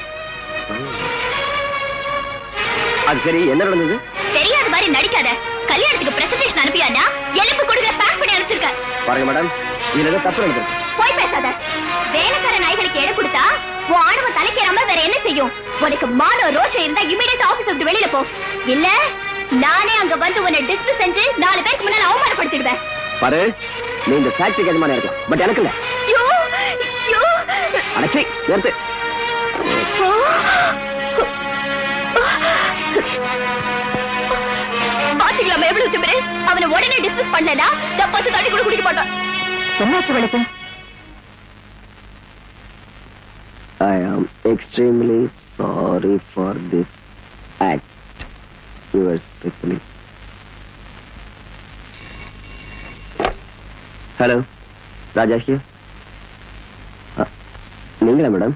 அது சரி, என்ன நடந்தது? தெரியாத மாதிரி நடிக்காத. கல்யாணத்துக்கு பிரசன்டேஷன் அனுப்பியானா எலும்பு கொடுக்க பேக் பண்ணி அனுப்பிச்சிருக்க. பாருங்க மேடம், இதுல ஏதோ தப்பு நடந்திருக்கு. போய் பேசாத. வேலைக்கார நாய்களுக்கு இடம் கொடுத்தா உன் ஆணவம் தலைக்கேறாம வேற என்ன செய்யும்? உனக்கு மான ரோஷம் இருந்தா இமீடியட்டா ஆபீஸ் விட்டு வெளியில போ. இல்ல நானே அங்க வந்து உன்னை டிஸ்மிஸ் செஞ்சு 4 பேருக்கு முன்னால அவமானப்படுத்திடுவேன். பாரு, நீ இந்த ஃபேக்டரிக்கு எஜமானியா இருக்கலாம், பட் எனக்கு இல்ல. யூ யூ அடச்சி நிறுத்து. பாத்தீங்களா எவ்வளவு திமிரு? அவனை உடனே டிஸ்மிஸ் பண்ணலனா நான் 10 தண்ணி கூட குடிக்க மாட்டான். என்னாச்சு வலிக்கு? I am extremely sorry for this act. Yours respectfully. Hello, Raja here. நீங்களா மேடம்?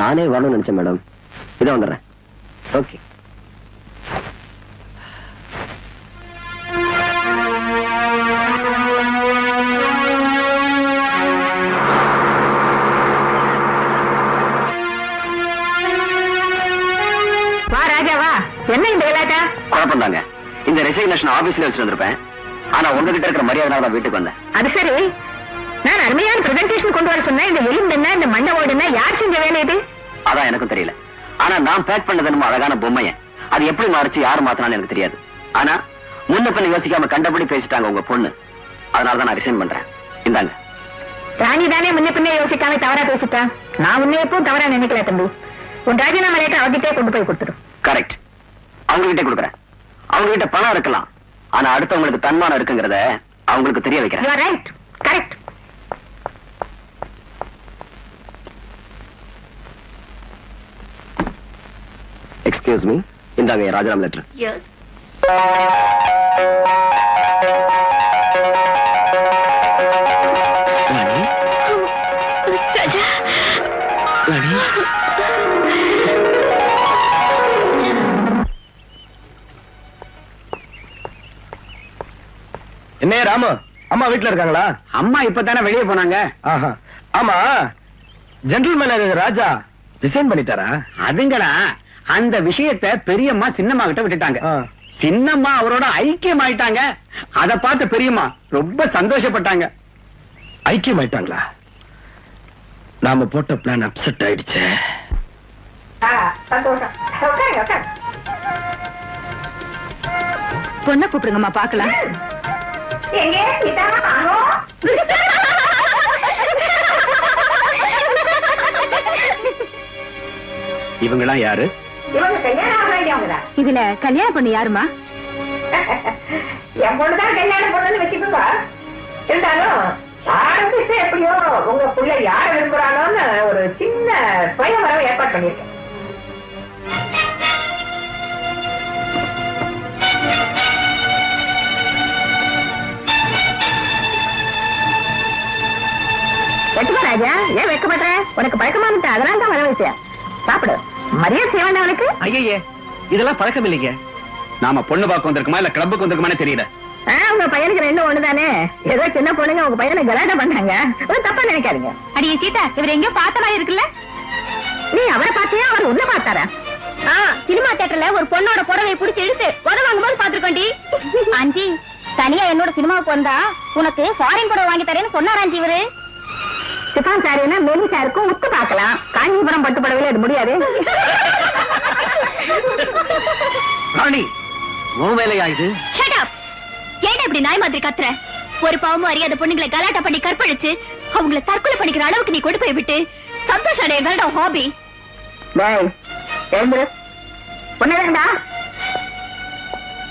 நானே வரணும்னு நினைச்சேன் மேடம். இதோ வந்துடுறேன். ஓகே. என்ன இந்த விளையாட்டா? குழப்பம் தாங்க. இந்த ரெசிக்னேஷன் ஆபீஸ்ல வச்சு வந்திருப்பேன். ஆனா உங்ககிட்ட இருக்கிற மரியாதை தான் வீட்டுக்கு வந்தேன். அது சரி, நான் அருமையான பிரசன்டேஷன் கொண்டு வர சொன்னேன். இந்த எலும்பு என்ன, இந்த மண்டை ஓடு என்ன, யார் செஞ்ச வேலை இது? அதான் எனக்கும் தெரியல. ஆனா நான் பேக் பண்ணது என்னமோ அழகான பொம்மைய. அது எப்படி மாறிச்சு, யார் மாத்தினான்னு எனக்கு தெரியாது. ஆனா முன்ன பின்ன யோசிக்காம கண்டபடி பேசிட்டாங்க உங்க பொண்ணு. அதனாலதான் நான் ரிசைன் பண்றேன். இந்தாங்க. ராணி தானே முன்ன பின்ன யோசிக்காம தவறா பேசிட்டா. நான் உன்னை எப்பவும் தவறா நினைக்கல தம்பி. உன் ராஜினாமா லேட்டர் அவகிட்டே கொண்டு போய் கொடுத்துடும். கரெக்ட். அவங்க கிட்ட கொடுக்குறேன். அவங்க கிட்ட பணம் இருக்கலாம், ஆனா அடுத்தவங்களுக்கு தன்மானம் இருக்குங்கிறத அவங்களுக்கு தெரிய வைக்கிறேன். Right, correct. எக்ஸ்கியூஸ் மீ, இந்தாங்க என் ராஜினாமா லெட்டர். எஸ். ராணி, ராஜா. ராணி. என்ன ராமு, அம்மா வீட்டுல இருக்காங்களா? அம்மா இப்பதானே வெளியே போனாங்க. ஆஹா. ஆமா, ஜெனரல் மேனேஜர் ராஜா ரிசைன் பண்ணிட்டாரா? அதுங்கடா அந்த விஷயத்தை பெரியம்மா சின்னம்மா கிட்ட விட்டுட்டாங்க. ஆ. சின்னம்மா அவரோட ஐக்கியம் ஆயிட்டாங்க. அத பார்த்த பெரியம்மா ரொம்ப சந்தோஷப்பட்டாங்க. ஐக்கியம் ஆயிட்டாங்களா? நாம போட்ட பிளான் அப்செட் ஆயிடுச்சு. சந்தோஷம். உட்காருங்க, உட்காருங்க. பொண்ணை கூப்பிடுங்கம்மா பாக்கலாம். எங்க இதான் வாங்கோ. இவங்கெல்லாம் யாரு? இவங்க கல்யாணம் ஆகலையாங்கதான். இதுல கல்யாண பொண்ணு யாருமா? என் பொண்ணுதான் கல்யாண பொண்ணுன்னு வச்சுக்கோங்க. இருந்தாலும் ஆரம்பிச்சு எப்படியோ உங்க புள்ள யார விரும்புறானோன்னு ஒரு சின்ன சுயவரவை ஏற்பாடு பண்ணிருக்கேன். வெட்டுமா ராஜா, ஏன் வைக்க மாட்டேற? உனக்கு பழக்கமானது, அதனால தான் வர வச்சேன். சாப்பிடு. மரியாதை செய்ய வேண்டாம் உனக்கு. ஐயே, இதெல்லாம் பழக்கம் இல்லைங்க. நாம பொண்ணு பார்க்க வந்திருக்குமா இல்ல கிளப்புக்கு வந்திருக்குமானே தெரியல. உங்க பையனுக்கு ரெண்டும் ஒண்ணுதானே. ஏதோ சின்ன பொண்ணுங்க உங்க பையனை கலாட்டம் பண்ணாங்க. தப்பா நினைக்காதீங்க. அடியே சீதா, இவர் எங்கயோ பார்த்த மாதிரி இருக்குல்ல? நீ அவரை பார்த்தியா, அவர் உன்ன பார்த்தாரா? சினிமா தியேட்டர்ல ஒரு பொண்ணோட புடவை பிடிச்சி இழுத்து உதவாங்கும் போது பாத்துருக்கோண்டி. ஆண்டி, தனியா என்னோட சினிமாவுக்கு வந்தா உனக்கு ஃபாரின் புடவை வாங்கி தரேன்னு சொன்னார் ஆண்டி. இவரு சிப்பான் சாரின்னா மெலி சாருக்கும் உத்து பார்க்கலாம். காஞ்சிபுரம் பட்டு புடவையில அது முடியாது. ராணி, உன் வேலையா இது? Shut up. ஏன் இப்படி நாய் மாதிரி கத்துற? ஒரு பாவமும் அறியாத பொண்ணுங்களை கலாட்டா பண்ணி கற்பழிச்சு அவங்கள தற்கொலை பண்ணிக்கிற அளவுக்கு நீ கொண்டு போய் விட்டு சந்தோஷம் அடையறதா ஹாபி. பொண்ணுடா,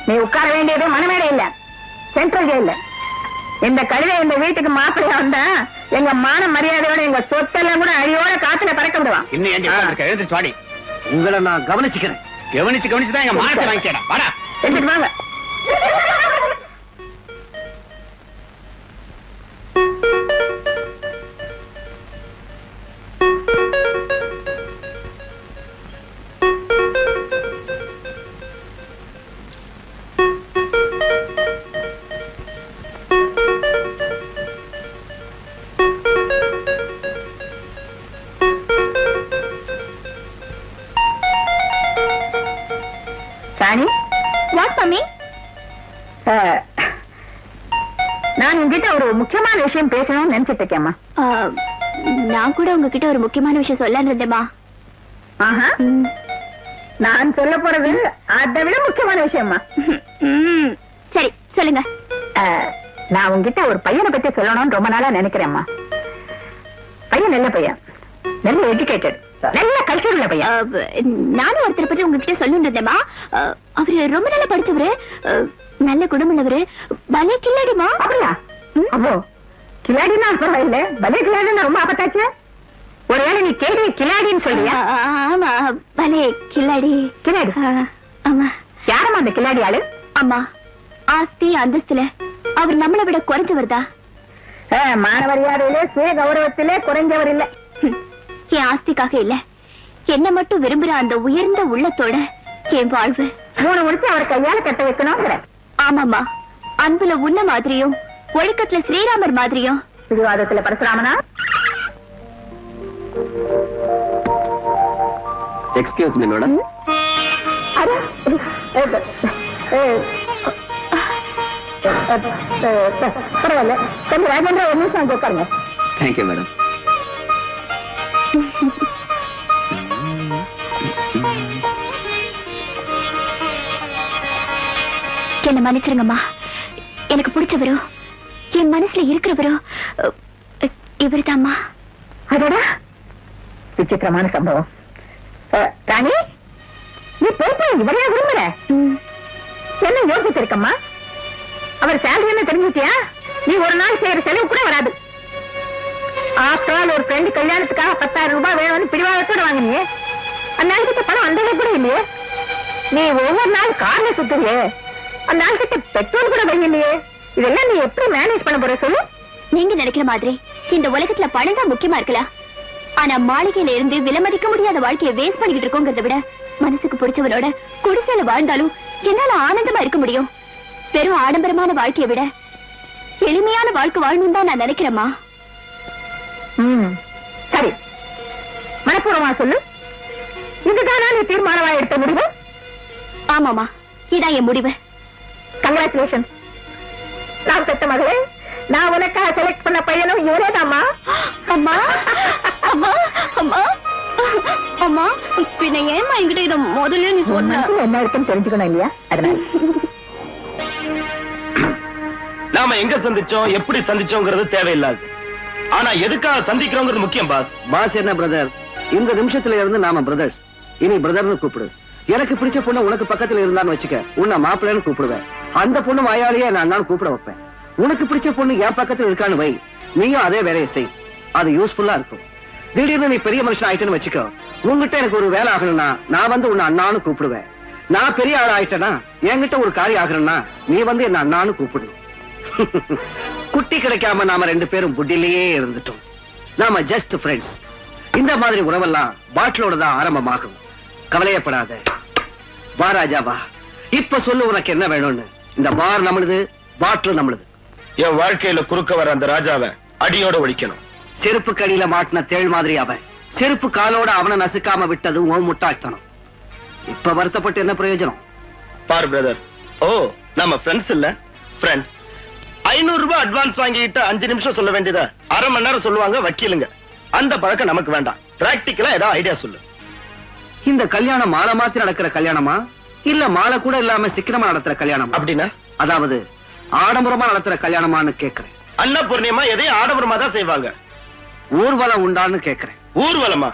நீ உட்கார வேண்டியது மனமேடை இல்ல, சென்ட்ரல் ஜெயில. இந்த கழுதை இந்த வீட்டுக்கு மாப்பிள்ளையா வந்தா எங்க மான மரியாதையோட எங்க சொத்தெல்லாம் கூட அழியோட காத்துல பறக்க விடுவான். இன்னும் ஏன் உட்கார்ந்திருக்க? எழுந்திருச்சு வாடி. உங்களை நான் கவனிச்சுக்கிறேன். கவனிச்சுதான் எங்க மானத்தை வாங்கிக்கிறேன். வாடா. எடுத்துட்டு வாங்க. ராணி, வாட் மம்மி? நான் உங்ககிட்ட ஒரு முக்கியமான விஷயம் பேசணும்னு நினைச்சிட்டு இருக்கேம்மா. நான் கூட உங்ககிட்ட ஒரு முக்கியமான விஷயம் சொல்லன்னு இருந்தேம்மா. ஆஹா, நான் சொல்ல போறது அதை விட முக்கியமான விஷயம்மா. சரி சொல்லுங்க. நான் உங்ககிட்ட ஒரு பையனை பத்தி சொல்லணும்னு ரொம்ப நாளா நினைக்கிறேம்மா. பையன் நல்ல பையன், நல்ல எஜுகேட்டட், நல்ல கல்ச்சர் உள்ள பையன். நானும் ஒருத்தரை பத்தி உங்ககிட்ட சொல்லணும் இருந்தேம்மா. அவரு ரொம்ப நல்லா படிச்சவரு, நல்ல குடும்பம் உள்ளவரு, பலே கில்லாடிமா. அப்படியா? அப்போ கிளாடினா பரவாயில்ல, பலே கிளாடினா ரொம்ப ஆபத்தாச்சு. ஒருவேளை நீ கேடி கிளாடின்னு சொல்றியா? ஆமா, பலே கில்லாடி. கிளாடி? ஆமா. யாரம்மா அந்த கிளாடி ஆளு? அம்மா, ஆஸ்தி அந்தஸ்துல அவர் நம்மளை விட குறைஞ்சவர் தான். மானவரியாதையிலே சுய கௌரவத்திலே குறைஞ்சவர் இல்ல. என் ஆஸ்திக்காக இல்ல, என்ன மட்டும் விரும்புற அந்த உயர்ந்த உள்ளத்தோட என் வாழ்வு 3 வருஷம் அவர் கையால கட்ட வைக்கணுங்கிற. ஆமாமா, அன்புல உன்ன மாதிரியும் ஒழுக்கத்துல ஸ்ரீராமர் மாதிரியும். பிடிவாதத்துல பரசுராமனா? Excuse me madam. பரவாயில்ல, கொஞ்சம் ராஜேந்திர ஒரு நிமிஷம் அங்க உட்காருங்க. Thank you madam. என்ன மன்னிச்சிருங்கம்மா. எனக்கு பிடிச்சவரோ என் மனசுல இருக்கிறவரோ இவருதாம்மா. அதோட விசித்திரமான சம்பவம். ராணி, நீ போயிட்டு இவரையா விரும்புற? என்ன யோசிச்சு இருக்கம்மா? அவர் சேலரி என்ன தெரிஞ்சுட்டியா? நீ ஒரு நாள் செய்யற செலவு கூட வராது. ஆஃப்டர் ஆல் ஒரு ஃப்ரெண்டு கல்யாணத்துக்காக 10,000 ரூபாய் வேணும்னு பிடிவாதத்தோட வாங்கினியே. அந்த நாளைக்கு பணம் வந்ததே கூட இல்லையே. நீ ஒவ்வொரு நாள் கார்ல சுத்துறியே, அந்த ஆள் கிட்ட பெட்ரோல் கூட வைக்கலையே, இதெல்லாம் நீ எப்படி மேனேஜ் பண்ண போற சொல்லு? நீங்க நினைக்கிற மாதிரி இந்த உலகத்துல பணம் தான் முக்கியமா இருக்கலாம். ஆனா மாளிகையில இருந்து விலைமதிக்க முடியாத வாழ்க்கையை வேஸ்ட் பண்ணிக்கிட்டு இருக்கோங்கிறத விட மனசுக்கு பிடிச்சவனோட குடிசையில வாழ்ந்தாலும் என்னால ஆனந்தமா இருக்க முடியும். வெறும் ஆடம்பரமான வாழ்க்கையை விட எளிமையான வாழ்க்கை வாழணும் தான் நான் நினைக்கிறேம்மா. சரி, மனப்பூர்வமா சொல்லு, இதுதானா நீ தீர்மானமா எடுத்த முடிவு? ஆமாமா, இதான் என் முடிவு. கங்க்ராச்சுலேஷன். நான் பெற்ற மகளே, நான் உனக்காக செலக்ட் பண்ண பையனும் இவரேதாம்மா. அம்மா அம்மா அம்மா அம்மா, பின்ன ஏமா என்கிட்ட இதை முதல்ல நீ சொன்ன? என்ன இருக்குன்னு தெரிஞ்சுக்கணும் இல்லையா? அதனால நாம எங்க சந்திச்சோம், எப்படி சந்திச்சோங்கிறது தேவையில்லாது. ஆனா எதுக்காக சந்திக்கிறோங்கிறது முக்கியம் பாஸ். பாஸ் என்ன பிரதர், இந்த நிமிஷத்துல இருந்து நாம பிரதர்ஸ். இனி பிரதர்னு கூப்பிடு. எனக்கு பிடிச்ச பொண்ணு உனக்கு பக்கத்துல இருந்தான்னு வச்சுக்க, உன்னை மாப்பிள்ளைன்னு கூப்பிடுவேன். அந்த பொண்ணு வாயாலேயே நான் அண்ணான்னு கூப்பிட வைப்பேன். உனக்கு பிடிச்ச பொண்ணு என் பக்கத்துல இருக்கான்னு வை, நீயும் அதே வேலையை செய். அது யூஸ்ஃபுல்லா இருக்கும். திடீர்னு நீ பெரிய மனுஷன் ஆயிட்டேன்னு வச்சுக்கோ, உங்ககிட்ட எனக்கு ஒரு வேலை ஆகணும்னா நான் வந்து உன்னை அண்ணான்னு கூப்பிடுவேன். நான் பெரிய ஆள் ஆயிட்டேன்னா என்கிட்ட ஒரு காரியம் ஆகணும்னா நீ வந்து என்ன அண்ணான்னு கூப்பிடணும். குட்டி கிடைக்காம நாம ரெண்டு பேரும் புட்டிலேயே இருந்துட்டோம். நாம ஜஸ்ட் ஃப்ரெண்ட்ஸ். இந்த மாதிரி உறவெல்லாம் பாட்டிலோட தான் ஆரம்பமாகும். கவலையப்படாத. வா ராஜா வா, இப்ப சொல்லு உனக்கு என்ன வேணும்னு. இந்த பார் நம்மளுது, பாட்டில் நம்மளுது. என் வாழ்க்கையில குறுக்க வர அந்த ராஜாவை அடியோட ஒழிக்கணும். செருப்பு கடியில மாட்டின தேள் மாதிரி அவன். செருப்பு காலோட அவனை நசுக்காம விட்டது உன் முட்டாள்தனம். இப்ப வருத்தப்பட்டு என்ன பிரயோஜனம்? பார் பிரதர், ஓ நம்ம ஃப்ரெண்ட்ஸ் இல்ல, ஃப்ரெண்ட். 500 ரூபாய் அட்வான்ஸ் வாங்கிட்டு 5 நிமிஷம் சொல்ல வேண்டியதா 1/2 மணி நேரம் சொல்லுவாங்க வக்கீலுங்க. அந்த பழக்கம் நமக்கு வேண்டாம். பிராக்டிக்கலா ஏதாவது ஐடியா சொல்லு. இந்த கல்யாணம் மாலை மாத்தி நடக்கிற கல்யாணமா, இல்ல மாலை கூட இல்லாம சிக்கனமா நடத்துற கல்யாணம்? அப்படின்னா அதாவது ஆடம்பரமா நடத்துற கல்யாணமான்னு கேக்குறேன். அன்னபூர்ணியமா எதையும் ஆடம்பரமா தான் செய்வாங்க. ஊர்வலம் உண்டான்னு கேக்குறேன். ஊர்வலமா?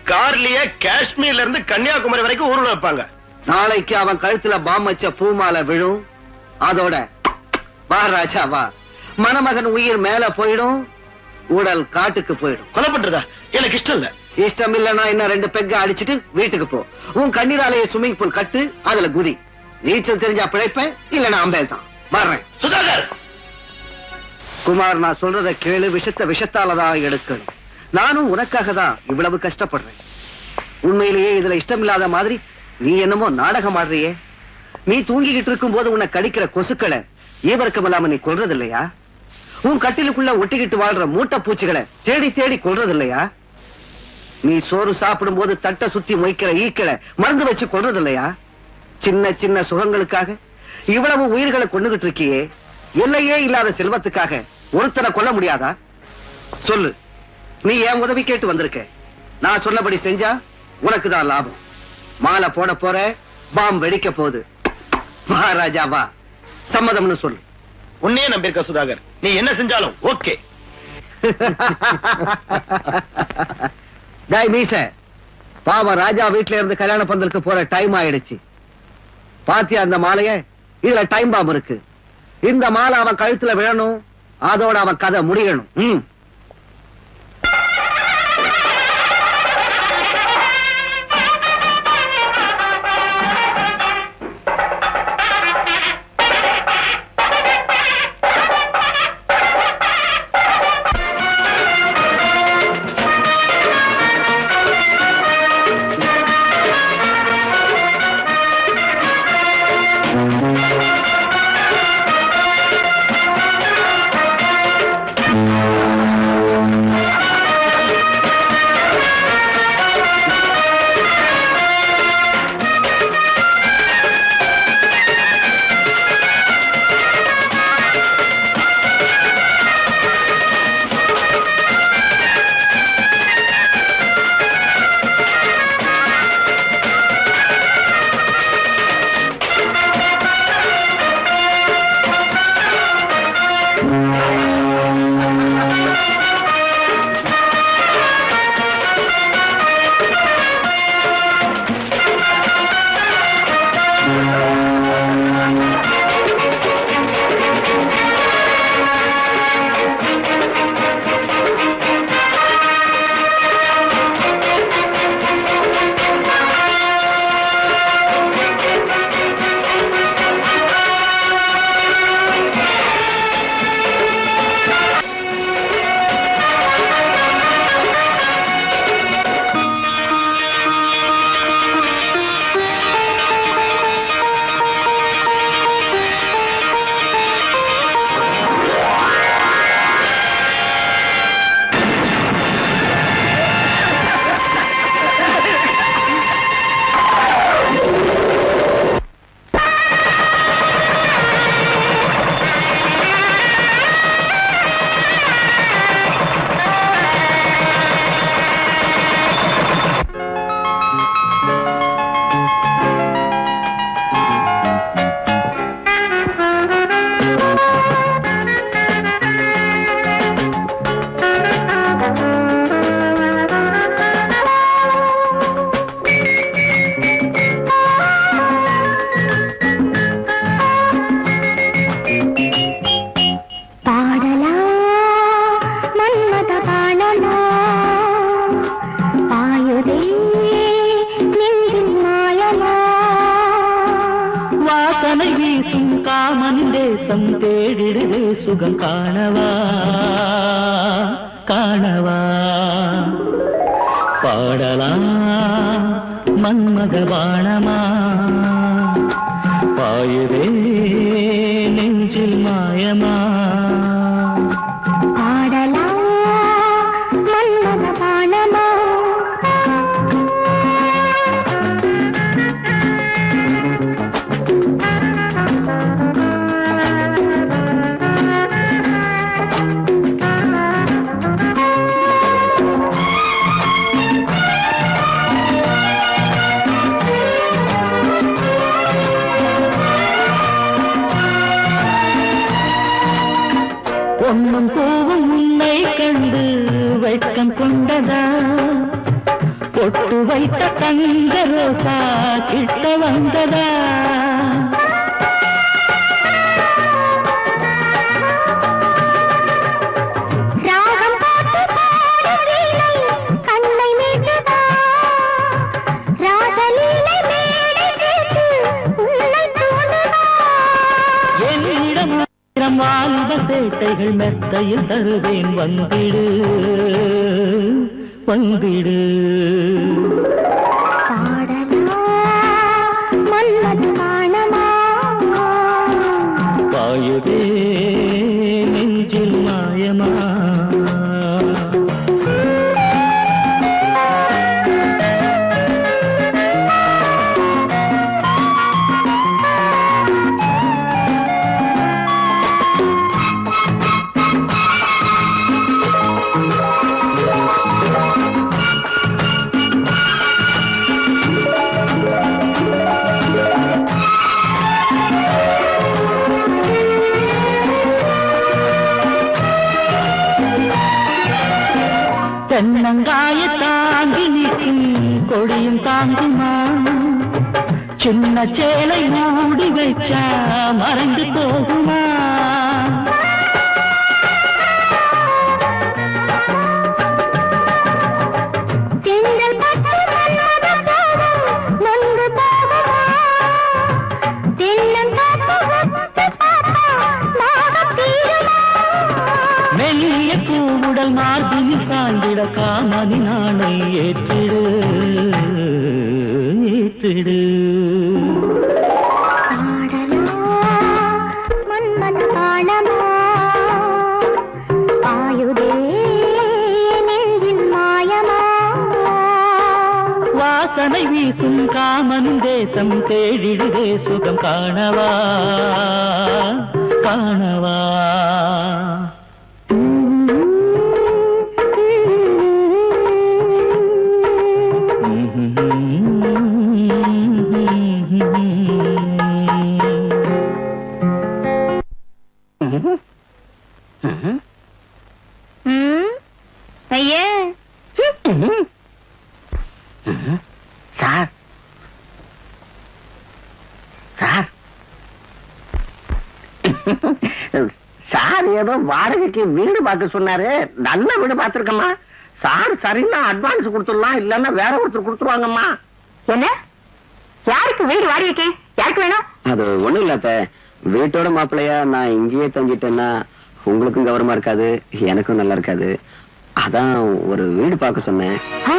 கார்லயே காஷ்மீர்ல இருந்து கன்னியாகுமரி வரைக்கும் ஊர்வலம் வைப்பாங்க. நாளைக்கு அவன் கழுத்துல பாம் வச்ச பூமாலை விழும். அதோட வா ராஜா வா, மணமகன் உயிர் மேல போயிடும், உடல் காட்டுக்கு போயிடும். கொலைப்பட்டுறதா? எனக்கு இஷ்டம் இல்ல. இஷ்டம் இல்லன்னா என்ன, 2 பெக்க அடிச்சிட்டு வீட்டுக்கு போ. உன் கண்ணீராலேயே ஸ்விம்மிங் பூல் கட்டு, அதுல குதி. நீச்சல் தெரிஞ்சா பிழைப்பேன், இல்லன்னா அம்பேல் தான். வர்றேன். சுதாகர் குமார், நான் சொல்றத கேளு. விஷத்தாலதான் எடுக்கணும். நானும் உனக்காக தான் இவ்வளவு கஷ்டப்படுறேன். உண்மையிலேயே இதுல இஷ்டம் இல்லாத மாதிரி நீ என்னமோ நாடகம் ஆடுறியே. நீ தூங்கிக்கிட்டு இருக்கும் போது உன்னை கடிக்கிற கொசுக்களை ஈவர்க்கம் இல்லாம நீ கொல்றது இல்லையா? உன் கட்டிலுக்குள்ள ஒட்டிக்கிட்டு வாழ்ற மூட்டை பூச்சிகளை தேடி தேடி கொல்றது இல்லையா? நீ சோறு சாப்பிடும் போது தட்டை சுத்தி மொய்க்கிற ஈக்களை மருந்து வச்சு கொல்றது இல்லையா? சின்ன சின்ன சுகங்களுக்காக இவ்வளவு உயிர்களை கொண்டுகிட்டு இருக்கியே. எல்லையே இல்லாத செல்வத்துக்காக ஒருத்தனை கொல்ல முடியாதா? சொல்லு. நீ என் உதவி கேட்டு வந்திருக்க. நான் சொன்னபடி செஞ்சா உனக்கு தான் லாபம். மாலை போட போற, பாம் வெடிக்க போகுது. மகாராஜா வா, சம்மதம்னு சொல்லு. உன்னையே நம்பியிருக்க சுதாகர், நீ என்ன செஞ்சாலும் ஓகே. டேய் மீச, பாவம் ராஜா வீட்டுல இருந்து கல்யாண பந்தலுக்கு போற டைம் ஆயிடுச்சு. பாத்தியா அந்த மாலைய? இதுல டைம் பாம் இருக்கு. இந்த மாலை அவன் கழுத்துல விழணும், அதோட அவன் கதை முடியணும். தேசம் தேடிடுதே சுகம் காணவா காணவா பாடலாம் மன்மத வாணமா பாயுதே நெஞ்சில் மாயமா பாடலாம் மன்மத பாணமா பொன்னும் பூவும் உன்னை கண்டு வெட்கம் கொண்டதா பொட்டு வைத்த தங்க ரோசா கிட்ட வந்ததா ராகம் பார்த்து பாடும் வீணை கண்ணை மீட்டுதா ராசலீலை மேடை கேட்டு உன்னை தூண்டுதா என்னிடம் வாலிப சேட்டைகள் மெத்தையில் தருவேன் வந்திடு வந்திடு பாடலாம் மன்மத பாணமா பாயுதே நெஞ்சில் மாயமா தென்னங்காய தாங்கி நிற்கும் கொடியும் தாங்குமா சின்ன சேலை மூடி வைச்சா மறந்து போகுமா திங்கள் பட்டு மன்மத பாவம் நொந்து போகுமா தின்னம் காப்பு பாப்பா மாதம் தீருமா மெல்லிய பூவுடல் மார்பினில் சாய்ந்திட காமதி நாளை ஏற்றிடு ஏற்றிடு பாடலாம் மன்மத பாணமா ஆயுதே நெஞ்சில் மாயமா வாசனை வீசும் காமனும் தேசம் தேடிடுதே சுகம் காணவா காணவா ஐயே சார் சார் சார் ஏதோ வாடகைக்கு வீடு பார்க்க சொன்னாரு நல்ல வீடு பார்த்திருக்கம்மா சார் சரின்னா அட்வான்ஸ் கொடுத்துடலாம் இல்லன்னா வேற ஒருத்தர் கொடுத்துருவாங்கம்மா என்ன யாருக்கு வீடு வாடகைக்கு யாருக்கு வேணும் அது ஒண்ணும் இல்லாத வீட்டோட மாப்பிள்ளையா நான் இங்கேயே தங்கிட்டேன்னா உங்களுக்கும் கௌரவமா இருக்காது எனக்கும் நல்லா இருக்காது அதான் ஒரு வீடு பார்க்க சொன்னேன் ஆ?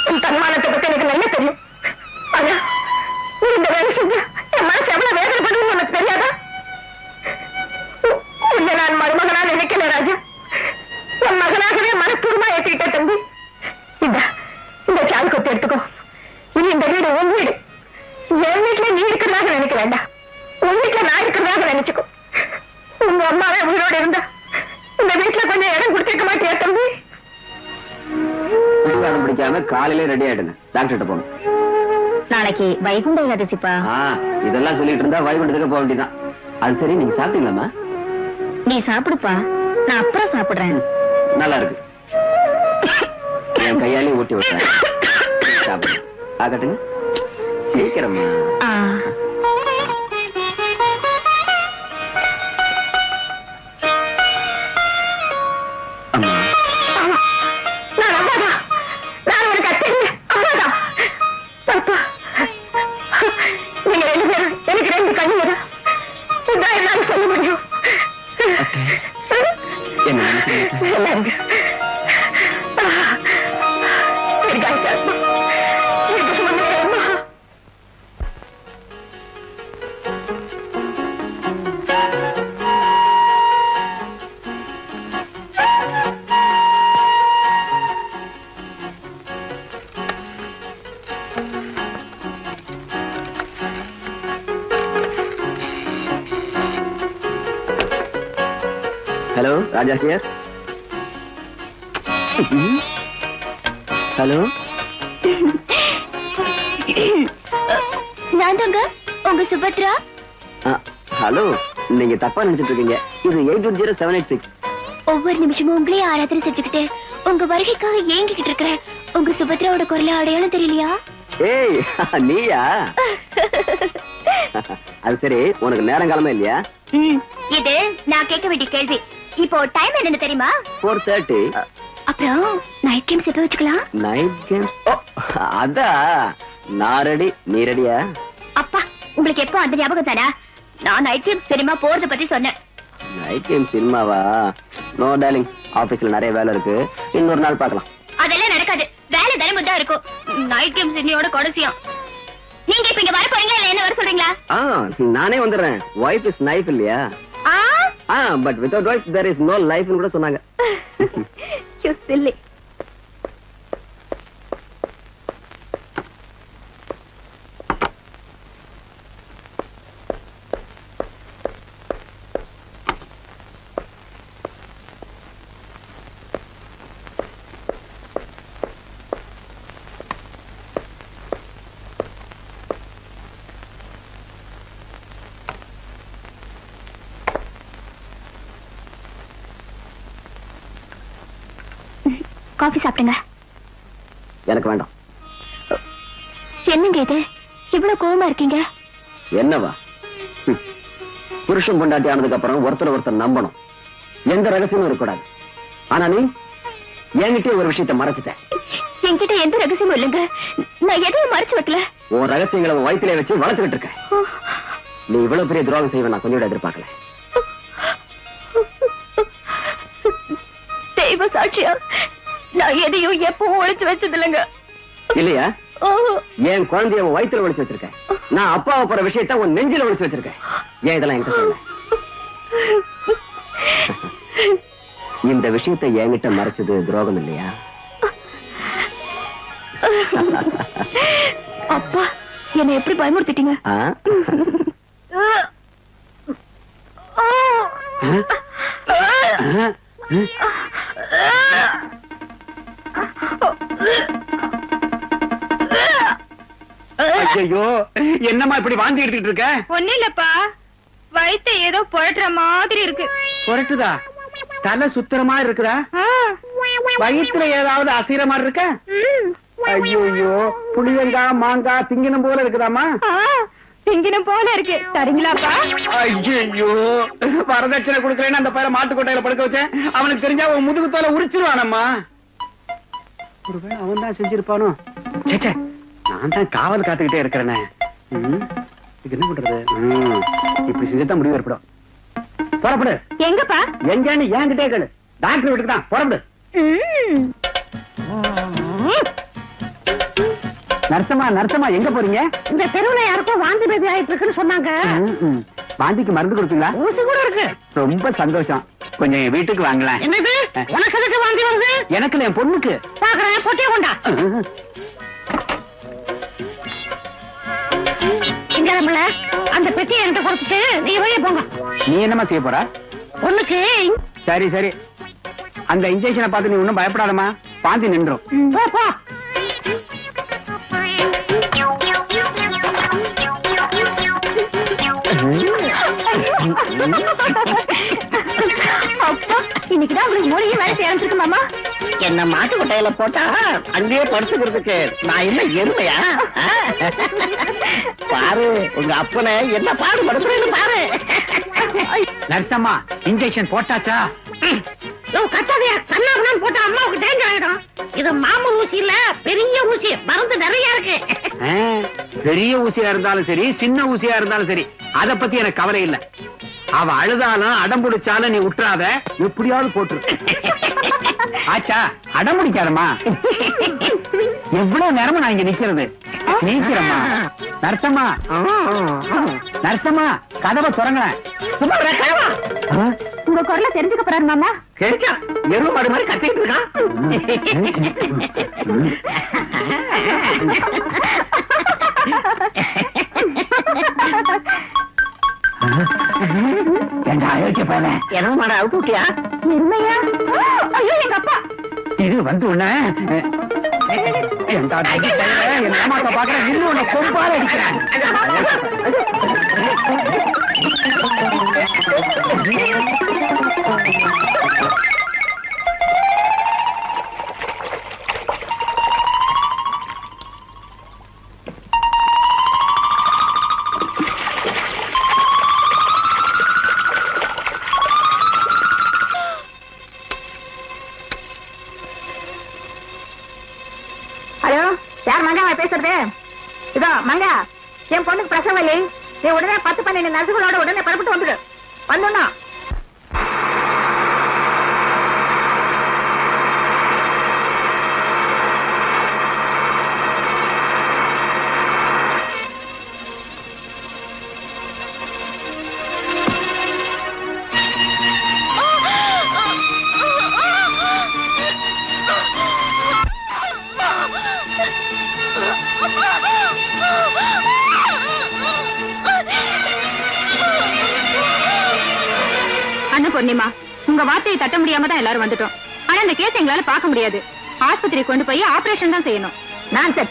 உன் தன்மானத்தை பத்தி எனக்கு நல்லா தெரியும் ஆனா நீ இந்த வேலை செஞ்ச என் மனசு எவ்வளவு வேதனைப்படுதுன்னு உனக்கு தெரியாதா உன்னை நான் மருமகனா நினைக்கல ராஜா என் மகனாகவே மனப்பூர்வமா ஏற்றிட்ட தம்பி இந்த சால் கொத்து எடுத்துக்கோ இனி இந்த வீடு உன் வீடு என் வீட்டுல நீ இருக்கிறதாக நினைக்க வேண்டாம் உன் வீட்டுல நான் இருக்கிறதாக நினைச்சுக்கோ உங்க அம்மாவே உயிரோட இருந்தா இந்த வீட்டுல கொஞ்சம் இடம் கொடுத்திருக்க மாட்டியா தம்பி பிடிவாதம் பிடிக்காம காலையில ரெடி ஆயிடுங்க டாக்டர்கிட்ட போகணும் நாளைக்கு வைகுண்ட ஏகாதசிப்பா இதெல்லாம் சொல்லிட்டு இருந்தா வைகுண்டத்துக்கு போக வேண்டியதான் அது சரி நீங்க சாப்பிட்டீங்களாமா நீ சாப்பிடுப்பா நான் அப்புறம் சாப்பிடுறேன் நல்லா இருக்கு என் கையாலே ஊட்டி விட்டேன் சாப்பிடு. ஆகட்டுங்க. சீக்கிரமா. அம்மா. நான் அம்மாதான். நான் உனக்கு அத்தை இல்லை. அம்மாதான். பாப்பா, நீங்க 2 பேரும் எனக்கு 2 கண்ணுங்க. இதான் என்னால சொல்ல முடியும். என்ன நினைச்சீங்க? Hello, Raja here. ஹலோ, நான் தாங்க உங்க சுபத்ரா. ஹலோ, நீங்க தப்பா நினைச்சிட்டு இருக்கீங்க. இது 810-786. ஒவ்வொரு நிமிஷமும் உங்களே ஆராதனை செஞ்சுக்கிட்டு உங்க வருகைக்காக ஏங்கிக்கிட்டு இருக்கிறேன். உங்க சுபத்ராவோட குரல அடையாளம் தெரியலையா? ஏய், நீயா? அது சரி, உனக்கு நேரங்காலமே இல்லையா? இது நான் கேட்க வேண்டிய கேள்வி. இப்போ டைம் என்னன்னு தெரியுமா? 4:30. அப்புறம் நைட் கேம்ஸ் எப்ப வச்சுக்கலாம்? Night games? அதா, நான் ரெடி. நீ ரெடியா? அப்பா, உங்களுக்கு எப்போ அந்த ஞாபகம் தானா? நான் நைட் கேம்ஸ் சினிமா போறத பத்தி சொன்னேன். நைட் கேம் சினிமாவா? நோ டார்லிங், ஆபீஸ்ல நிறைய வேலை இருக்கு. இன்னொரு நாள் பார்க்கலாம். அதெல்லாம் நடக்காது. வேலை தினமும் தான் இருக்கும். நைட் கேம்ஸ் இன்னையோட கடைசியம். நீங்க இப்ப இங்க வர போறீங்களா இல்ல என்ன வர சொல்றீங்களா? நானே வந்துடுறேன். வைஃப் இஸ் நைஃப் இல்லையா? But without wife there is no life கூட சொன்னாங்க. You silly. காஃபி சாப்பிடுங்க. எனக்கு வேண்டாம். என்னங்க இது இவ்வளவு கோவமா இருக்கீங்க? என்னவா? புருஷன் பொண்டாட்டி ஆனதுக்கு அப்புறம் ஒருத்தர் நம்பணும். எந்த ரகசியமும் இருக்கக்கூடாது. ஆனா நீ என்கிட்ட ஒரு விஷயத்தை மறைச்சிட்டேன். என்கிட்ட எந்த ரகசியமும் இல்லைங்க. நான் எதையும் மறைச்சு வைக்கல. உன் ரகசியங்களை உன் வயிற்றிலே வச்சு வளர்த்துக்கிட்டு இருக்க. நீ இவ்வளவு பெரிய துரோகம் செய்வ நான் கொஞ்சம் எதிர்பார்க்கல. தெய்வ சாட்சியா நான் எதையும் எப்பவும் ஒழிச்சு வச்சது இல்லைங்க. இல்லையா? என் குழந்தைய உன் வயிற்றுல ஒழிச்சு வச்சிருக்கேன். நான் அப்பாவை போற விஷயத்த உன் நெஞ்சில ஒழிச்சு வச்சிருக்கேன். ஏன் இதெல்லாம் என்கிட்ட சொல்ல? இந்த விஷயத்தை என்கிட்ட மறைச்சது துரோகம் இல்லையா? அப்பா, என்னை எப்படி பயமுறுத்திட்டீங்க? ஐயோ, என்னம்மா இப்படி வாந்தி எடுத்துட்டு இருக்க? ஒண்ணு இல்லப்பா, வயித்தை ஏதோ புரட்டுற மாதிரி இருக்கு. புரட்டுதா? தலை சுத்துற மாதிரி இருக்குதா? வயிற்றுல ஏதாவது அசைற மாதிரி இருக்க? ஐயோ, புளியங்காய் மாங்காய் திங்கினம் போல இருக்குதாமா? திங்கினம் போல இருக்கு. தரீங்களாப்பா? ஐயோ, வரதட்சணை கொடுக்கறேன்னு அந்த பையனை மாட்டுக்கொட்டையில படுக்க வச்சேன். அவனுக்கு தெரிஞ்சா அவன் முதுகு தோலை உரிச்சிருவானம்மா. ஒருவேளை அவன் தான் செஞ்சிருப்பானோ? சேச்சே, நான் தான் காவல் காத்துக்கிட்டே இருக்கிறேனே. இது என்ன பண்றது? இப்படி செஞ்சுதான் முடிவு ஏற்படும். புறப்படு. எங்கப்பா? எங்கன்னு என்கிட்டே கேளு. டாக்டர் வீட்டுக்கு தான். புறப்படு. நர்சமா எங்க போறீங்க? இந்த தெருவுல யாருக்கும் வாந்தி பேதி ஆயிட்டு இருக்குன்னு சொன்னாங்க. வாந்திக்கு மருந்து கொடுத்தீங்களா? ஊசி கூட இருக்கு. ரொம்ப சந்தோஷம். கொஞ்சம் என் வீட்டுக்கு வாங்கலாம். என்னது? உனக்கு எதுக்கு வாந்தி வருது? எனக்கு இல்ல, என் பொண்ணுக்கு. பாக்குறேன், பொட்டிய கொண்டா. இங்க நம்மள அந்த பெட்டியை என்கிட்ட கொடுத்துட்டு நீ வெளியே போங்க. நீ என்னமா செய்ய போற? பொண்ணுக்கு சரி சரி, அந்த இன்ஜெக்ஷனை பார்த்து நீ ஒன்னும் பயப்படாதமா. வாந்தி நின்றும். போ போ. அப்பா, இன்னைக்குதான் உங்களுக்கு மூலிகை வேலை செய்ய ஆரம்பிச்சிருக்கு மாமா. என்ன மாட்டு கொட்டையில போட்டா அங்கேயே படுத்துக்கிறதுக்கு நான் என்ன எருமையா? பாரு உங்க அப்பனை என்ன பாடுபடுத்துறேன்னு பாரு. நர்சம்மா இன்ஜெக்ஷன் போட்டாச்சா? கத்தாதையா கண்ணாபுரம் போட்டா அம்மாவுக்கு டேஞ்சர் ஆயிடும். இது மாமூல் ஊசி இல்ல, பெரிய ஊசி, மருந்து நிறைய இருக்கு. பெரிய ஊசியா இருந்தாலும் சரி சின்ன ஊசியா இருந்தாலும் சரி அத பத்தி எனக்கு கவலை இல்ல. அவ அழுதாலும் அடம் பிடிச்சாலும் நீ விட்டுறாத, எப்படியாவது போட்டு. ஆச்சா அடம் பிடிக்காதம்மா. எவ்வளவு நேரமா நான் இங்க நிக்கிறது? நீக்கிறம்மா. நர்சம்மா நர்சம்மா கதவை திறங்களேன். சும்மா கழவா உங்க குரலை தெரிஞ்சுக்க போறாரு மாமா. கேட்கா எருவு மாடு மாதிரி கத்திட்டு இருக்கான். எங்க அயோக்கிய பையன எருவு மாடு அவுத்து விட்டியா? எருமையா? ஐயோ எங்க அப்பா. இது வந்து உன்ன என் அம்மாட்ட பாக்குறேன். இன்னும் உன்னை கொம்பால அடிக்கிறேன். ஹலோ, யார் மங்காவா பேசுறது? இதோ மங்கா, என் பொண்ணுக்கு பிரசவம் இல்லை. நீ உடனே 10-12 நர்சுகளோட உடனே புறப்பட்டு வந்துடு. வந்தோன்னா பொன்னிமா, உங்க வார்த்தையை தட்ட முடியாம தான் எல்லாரும் வந்துட்டோம். ஆனா இந்த கேஸ் எங்களால பார்க்க முடியாது. ஆஸ்பத்திரி கொண்டு போய் ஆபரேஷன் தான் செய்யணும். நான் சார்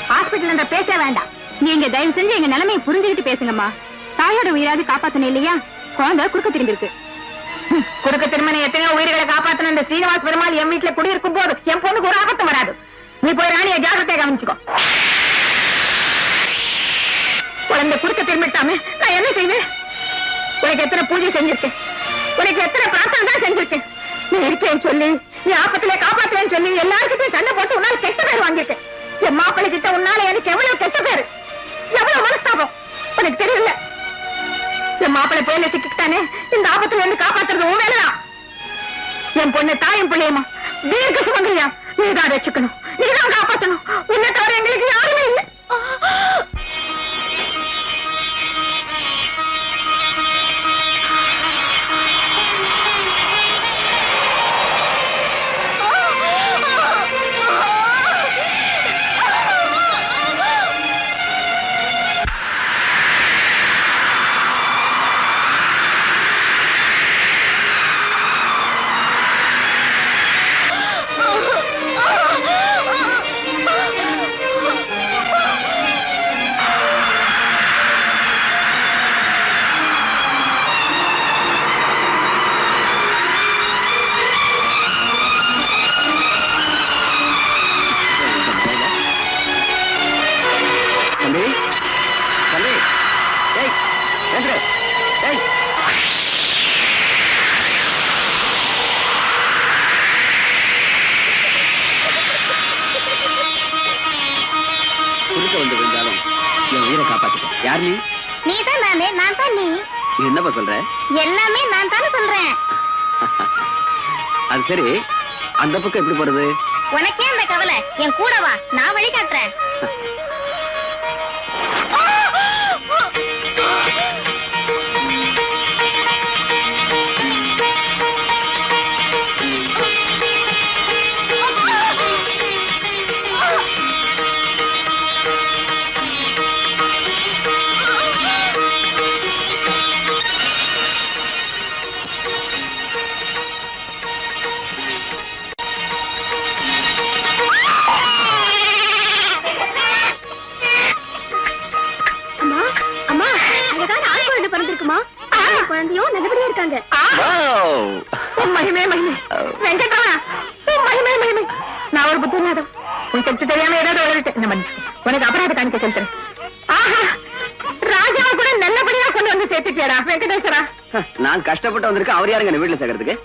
ஹாஸ்பிட்டல் பேச வேண்டாம். நீங்க தயவு செஞ்சு எங்க நிலைமையை புரிஞ்சுக்கிட்டு பேசுங்கம்மா. தாயோட உயிராது காப்பாத்தணும் இல்லையா? குழந்தை குறுக்க திரும்பிருக்கு. குறுக்க திருமணம் எத்தனையோ உயிர்களை காப்பாத்தின இந்த ஸ்ரீனிவாஸ் பெருமாள் என் வீட்டுல குடியிருக்கும் போது என் பொண்ணுக்கு ஒரு ஆபத்து வராது. நீ போய் ராணியை ஜாகிரதையா கவனிச்சுக்கோ. குழந்தை குறுக்க திரும்பிட்டாமே நான் என்ன செய்வேன்? உனக்கு எத்தனை பூஜை செஞ்சிருக்கேன், உனக்கு எத்தனை பிரார்த்தனை தான் செஞ்சிருக்கேன். நீ இருக்கேன்னு சொல்லி, நீ ஆபத்திலே காப்பாத்துறேன்னு சொல்லி எல்லாருக்கிட்டையும் சண்டை போட்டு உன்னால கெட்ட பேர் வாங்கியிருக்கேன். என் மாப்பிள்ளை கிட்ட உன்னால எனக்கு எவ்வளவு கெட்ட பேரு, எவ்வளவு மனஸ்தாபம் உனக்கு தெரியல. என் மாப்பிள்ளை புயல சிக்கிட்டானே, இந்த ஆபத்துல இருந்து காப்பாத்துறது உன் வேலைதான். என் பொண்ணு தாயும் பிள்ளையமா தீர்க்க சுமங்கலியா நீதான் ரட்சிக்கணும், நீதான் காப்பாற்றணும். உன்னை தவிர எங்களுக்கு யாருமே இல்லை. யார் நீ? நீதான் நானே, நான் தான் நீ. என்னப்பா சொல்ற? எல்லாமே நான் தானே சொல்றேன். அது சரி, அந்த பக்கம் எப்படி போறது? உனக்கே அந்த கவலை, என் கூட வா, நான் வழி காட்டுறேன். குழந்தையும் நல்லபடியா இருக்காங்க. மகிமே மகிமே வெங்கட்ரமணா, மகிமே மகிமே. நான் ஒரு புத்திநாதம் உன் சக்தி தெரியாம ஏதாவது வளர்த்து நம்ம உனக்கு அபராத காணிக்க செலுத்துறேன். ஆஹா, ராஜாவை கூட நல்லபடியா கொண்டு வந்து சேர்த்துட்டியாடா வெங்கடேஸ்வரா. நான் கஷ்டப்பட்டு வந்திருக்கேன். அவர் யாருங்க வீட்டுல சேர்க்கறதுக்கு?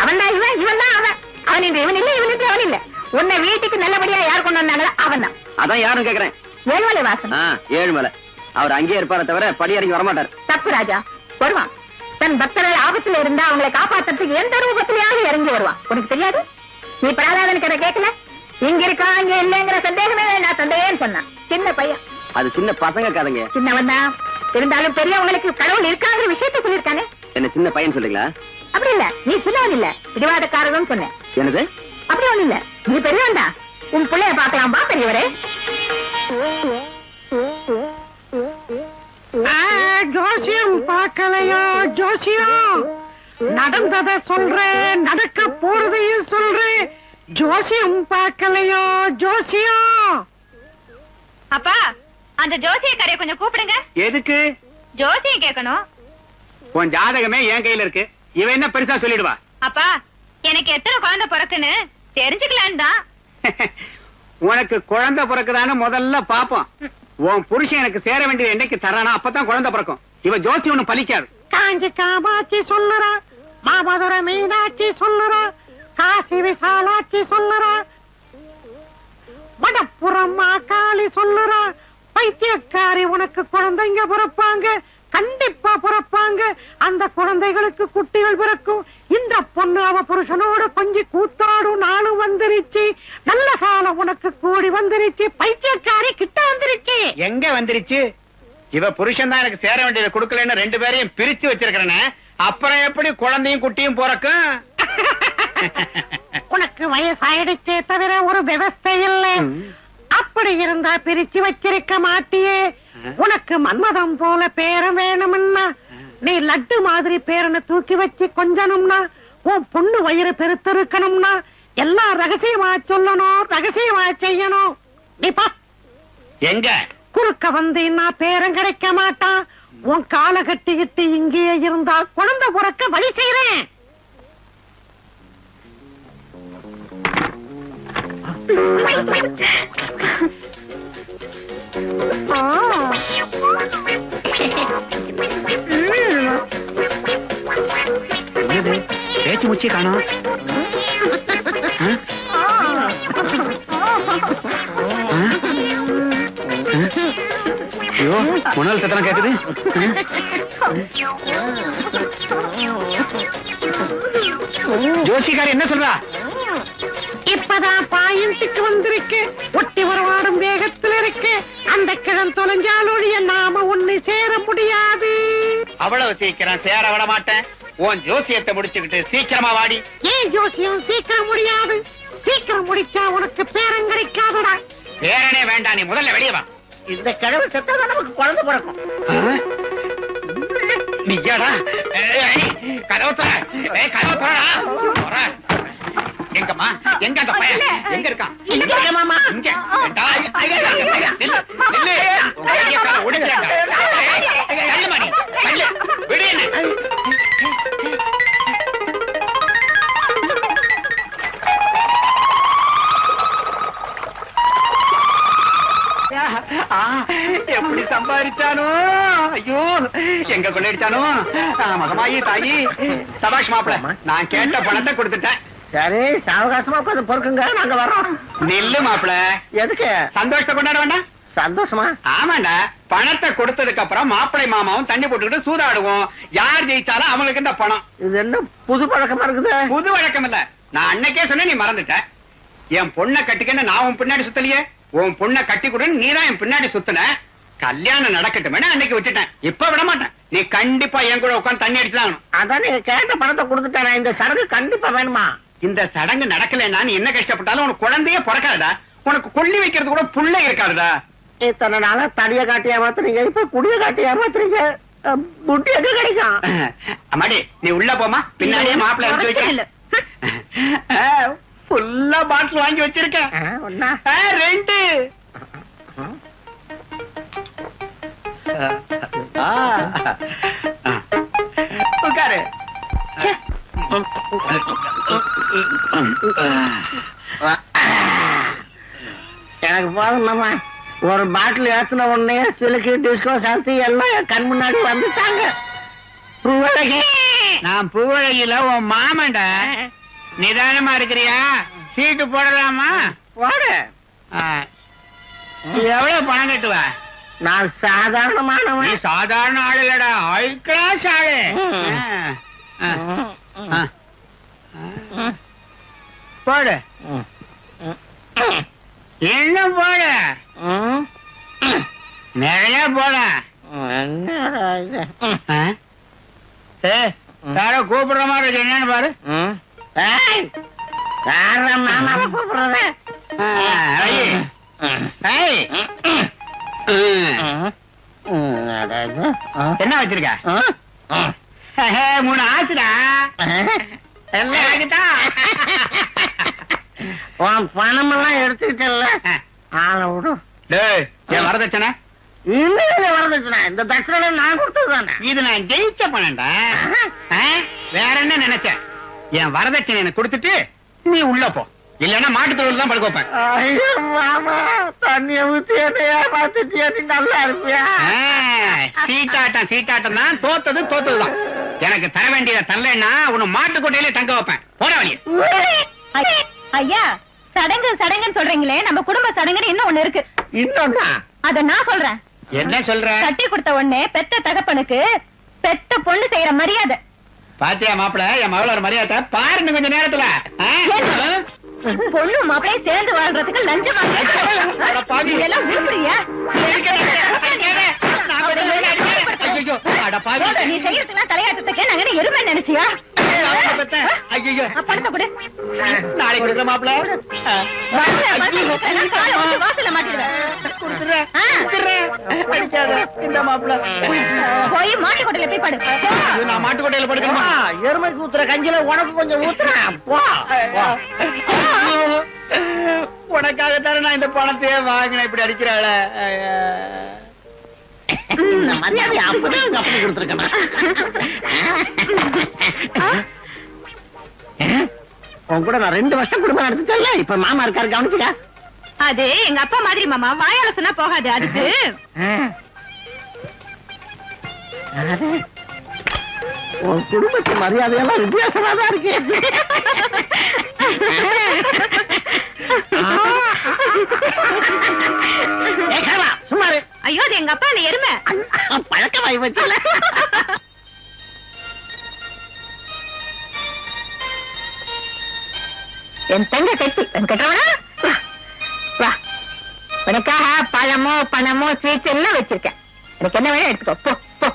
அவன் தான் இவன், இவன் தான் அவன். அவன் இன்று இவன் இல்ல, இவனுக்கு அவன் இல்ல. உன்னை வீட்டுக்கு நல்லபடியா யார் கொண்டு வந்தாங்க? அவன் தான். அதான் யாரும் கேக்குறேன். ஏழுமலை வாசன். ஏழுமலை. அவர் அங்கேயே இருப்பார தவிர படி இறங்கி வரமாட்டார். தப்பு ராஜா, வருவான். தன் பக்தர்கள் ஆபத்துல இருந்தா அவங்களை காப்பாத்துறதுக்கு எந்த ரூபத்திலேயாவது இறங்கி வருவான். உனக்கு தெரியாது? நீ பிரகலாதன் கதை கேட்கல? இங்க இருக்கா அங்க இல்லங்கிற சந்தேகமே நான் தந்தையேன்னு சொன்னான். சின்ன பையன். அது சின்ன பசங்க கதைங்க. சின்னவன் தான் இருந்தாலும் பெரியவங்களுக்கு கடவுள் இருக்காங்கிற விஷயத்த சொல்லியிருக்கானே. என்ன சின்ன பையன் சொல்றீங்களா? அப்படி இல்ல, நீ சின்னவன் இல்ல, பிடிவாதக்காரரும் சொன்னேன். என்னது? அப்படி ஒண்ணு இல்ல, நீ பெரியவன் தான். உன் பிள்ளைய பாக்கலாம் பா பெரியவரே. ஜோசியம் பார்க்கலையா? ஜோசியம் நடந்தத சொல்றேன், நடக்க போறதையும் சொல்றேன். ஜோசியம் பார்க்கலையா? ஜோசியம். அப்பா, அந்த ஜோசியக்காரைய கொஞ்சம் கூப்பிடுங்க. எதுக்கு? ஜோசியம் கேட்கணும். உன் ஜாதகமே என் கையில இருக்கு. இவன் என்ன பெருசா சொல்லிடுவா? அப்பா, எனக்கு எத்தனை குழந்தை பிறக்குன்னு தெரிஞ்சுக்கலான்னு தான். உனக்கு குழந்தை பிறக்குதான்னு முதல்ல பாப்போம். உன் புருஷன் எனக்கு சேர வேண்டியது என்னைக்கு தரானா அப்பதான் குழந்தை பிறக்கும். இவ ஜோசி ஒண்ணு பலிக்காது. காஞ்சி காமாட்சி சொல்லுறா, மாமதுரை மீனாட்சி சொல்லுறா, காசி விசாலாட்சி சொல்லுறா, மடப்புறம் காளி சொல்லுறா, பைத்தியக்காரி உனக்கு குழந்தைங்க பிறப்பாங்க, கண்டிப்பா பிறப்பாங்க. அந்த குழந்தைகளுக்கு குட்டிகள் பிறக்கும். இந்த பொண்ணு அவ புருஷனோட கொஞ்சி கூத்தாடும் நாளும் வந்துருச்சு. நல்ல காலம் உனக்கு கூடி வந்துருச்சு. பைத்தியக்காரி கிட்ட வந்துருச்சு. எங்க வந்துருச்சு? இவ புருஷன் தான் எனக்கு சேர வேண்டியதை கொடுக்கலன்னு ரெண்டு பேரையும் பிரிச்சு வச்சிருக்கிறேன்னு. அப்புறம் எப்படி குழந்தையும் குட்டியும் பிறக்கும்? உனக்கு வயசாயிடுச்சே தவிர ஒரு விவஸ்தை இல்ல. அப்படி இருந்தா பிரிச்சு வச்சிருக்க மாட்டியே. உனக்கு மன்மதம் போல பேரம் வேணும்னா நீ லட்டு மாதிரி பேரனை தூக்கி வச்சு கொஞ்சணும்னா, உன் பொண்ணு வயிறு பெருத்திருக்கணும்னா எல்லாம் ரகசியமா சொல்லணும், ரகசியமா செய்யணும். நீப்பா எங்க குறுக்க வந்து நான் பேரம் கிடைக்க மாட்டான். உன் காலை கட்டிக்கிட்டு இங்கேயே இருந்தா குழந்தை பிறக்க வழி செய்யறேன். பேச்சு முச்சி காணோம். ஐயோ, முன்னாள் சத்தம் கேக்குது. ஜோசிகாரி என்ன சொல்றா? இப்பதான் பாயிண்ட்டுக்கு வந்திருக்கு. ஒட்டி வரவாடும் வேகத்துல இருக்கு. அந்த கிழம் தொலைஞ்சாலொழிய நாம ஒண்ணு சேர முடியாது. அவ்வளவு சீக்கிரம் சேர விட மாட்டேன். உன் ஜோசியத்தை முடிச்சுக்கிட்டு சீக்கிரமா வாடி. ஏன் ஜோசியம் சீக்கிரம் முடியாது? சீக்கிரம் முடிச்சா உனக்கு பேரம் கிடைக்காதுடா. பேரனே வேண்டாம், நீ முதல்ல வெளியே வா. இந்த கிழவு செத்தாதான் நமக்கு குழந்தை பிறக்கும். நீயாடா? கதவு தர, கதவு தர. எங்கம்மா, எங்க அந்த பையன் எங்க இருக்கான்? மாமா இங்க. நில்லு, நில்லு. உன் கையை காலை ஒடிஞ்சிடா. தள்ளுமா நீ, தள்ளு. விடு என்ன. எப்படி சம்பாதிச்சானோ? ஐயோ, எங்க கொள்ளையடிச்சானோ? மகமாயி தாயி. சபாஷ் மாப்பிள, நான் கேட்ட பணத்தை கொடுத்துட்டேன். சரி, சாவகாசமா உட்காந்து பொறுக்குங்க, நாங்க வரோம். நில்லு மாப்பிள. எதுக்கு? சந்தோஷத்தை கொண்டாட வேண்டாம்? சந்தோஷமா? ஆமாண்டா. பணத்தை கொடுத்ததுக்கு அப்புறம் மாப்பிளை மாமாவும் தண்ணி போட்டுக்கிட்டு சூதாடுவோம். யார் ஜெயிச்சாலும் அவங்களுக்கு இந்த பணம். இது என்ன புது பழக்கமா இருக்குது? புது வழக்கம் இல்ல. நான் அன்னைக்கே சொன்னேன், நீ மறந்துட்ட. என் பொண்ணை கட்டிக்கன்னு நான் உன் பின்னாடி சுத்தலையே. உன் பொண்ணை கட்டி கொடுன்னு நீதான் என் பின்னாடி சுத்தின. கல்யாணம் நடக்கட்டும் அன்னைக்கு விட்டுட்டேன். இப்ப விட மாட்டேன். நீ கண்டிப்பா என் கூட உட்காந்து தண்ணி அடிச்சுதான். அதான் நீங்க கேட்ட பணத்தை கொடுத்துட்டேன். இந்த சடங்கு கண்டிப்பா வேணுமா? இந்த சடங்கு நடக்கலன்னா நீ என்ன கஷ்டப்பட்டாலும் உனக்கு குழந்தையே பிறக்காதா. உனக்கு கொல்லி வைக்கிறது கூட புள்ள இருக்காதுடா. இத்தனை நாளா தடிய காட்டி ஏமாத்துறீங்க, இப்ப குடிய காட்டி ஏமாத்துறீங்க. புட்டி எங்க கிடைக்கும்? அம்மாடி, நீ உள்ள போமா, பின்னாடியே மாப்பிள்ளை எடுத்து வைக்க. ஃபுல்லா பாட்டில் வாங்கி வச்சிருக்கேன். ஒண்ணா ரெண்டு. உட்காரு. எனக்கு போதும் மாமா. ஒரு பாட்டில் ஏத்தின உடனே சிலுக்கு டிஸ்கோ சாந்தி எல்லாம் என் கண் முன்னாடி வந்துட்டாங்க. பூவழகி, நான் பூவழகில உன் மாமன்டா. நிதானமா இருக்கிறியா? சீட்டு போடலாமா? போடு. எவ்வளவு பணம் கட்டுவ? நான் சாதாரணமானவன். சாதாரண ஆள் இல்லடா, ஹை கிளாஸ் ஆளு. போடு, இன்னும் போடு, நிறைய போட. யாரோ கூப்பிடுற மாதிரி இருக்கு, என்னன்னு பாரு. மாமா கூப்பிடுறது. என்ன வச்சிருக்க? 3 ஆச்சுடா. எல்லாம் எனக்குதான். உன் பணமெல்லாம் எடுத்துக்கிட்டல, ஆளை விடும். டேய், என் வரதட்சணை இன்னும் வரதட்சணை. இந்த தட்சணை நான் கொடுத்ததுதானே. இது நான் ஜெயிச்ச பணம்டா. வேற என்ன நினைச்சேன்? என் வரதட்சணை எனக்கு கொடுத்துட்டு நீ உள்ள போ, இல்லன்னா மாட்டு தொழில் தான் படுக்க வைப்பேன். ஐயோ மாமா, தண்ணிய ஊத்தி என்ன ஏமாத்திட்டியா? நீ நல்லா இருப்பியா? சீட்டாட்டம் தான். தோத்ததுதான். எனக்கு தர வேண்டியதை தரலைன்னா உன்னை மாட்டுக்கோட்டையிலே தங்க வைப்பேன். போட வழியே. ஐயா, சடங்குன்னு சொல்றீங்களே, நம்ம குடும்ப சடங்குன்னு இன்னும் ஒண்ணு இருக்கு. இன்னொன்னா? அத நான் சொல்றேன். என்ன சொல்ற? கட்டி கொடுத்த உடனே பெத்த தகப்பனுக்கு பெத்த பொண்ணு செய்யற மரியாதை. பாத்தியா மாப்பிள, என் மகளோட மரியாதை பாருங்க கொஞ்ச நேரத்துல. பொண்ணு மாப்பிளையும் சேர்ந்து வாழ்றதுக்கு லஞ்சம் இதெல்லாம் விரும்புறியா? நீ செய்யறதுலாம் தலையாட்டத்துக்கு நாங்க எருமை நினைச்சியா? பணத்தை கொடு. நாளைக்கு கொடுக்க மாப்பிள. வாசல மாட்டிடுவேன். போய் மாட்டுக்கொட்டையில போய் படு. நான் மாட்டுக்கோட்டையில படுக்கணுமா? எருமைக்கு ஊத்துற கஞ்சில உனக்கு கொஞ்சம் ஊத்துறேன். உனக்காகத்தானே நான் இந்த பணத்தையே வாங்கினேன். இப்படி அடிக்கிறாள. மரியாதை அப்படியே அப்படி கொடுத்துருக்கேன். உன் கூட நான் 2 வருஷம் குடும்பம் நடத்திட்டேன்ல. இப்ப மாமா இருக்காரு, கவனிச்சுக்க. அது எங்க அப்பா மாதிரி மாமா, வாயால சொன்னா போகாது. அதுக்கு உன் குடும்பத்து மரியாதையெல்லாம் வித்தியாசமாதான் இருக்கு. சும்மாரு. ஐயோ, அது எங்க அப்பா இல்ல, எருமை. பழக்கமாயி வச்சல. என் தங்க கட்டி கட்டவனா? வா, உனக்காக பழமோ பணமோ ஸ்வீட்ஸ் எல்லாம் வச்சிருக்கேன். எனக்கு என்ன வேணும் எடுத்துக்கோ. போ போ.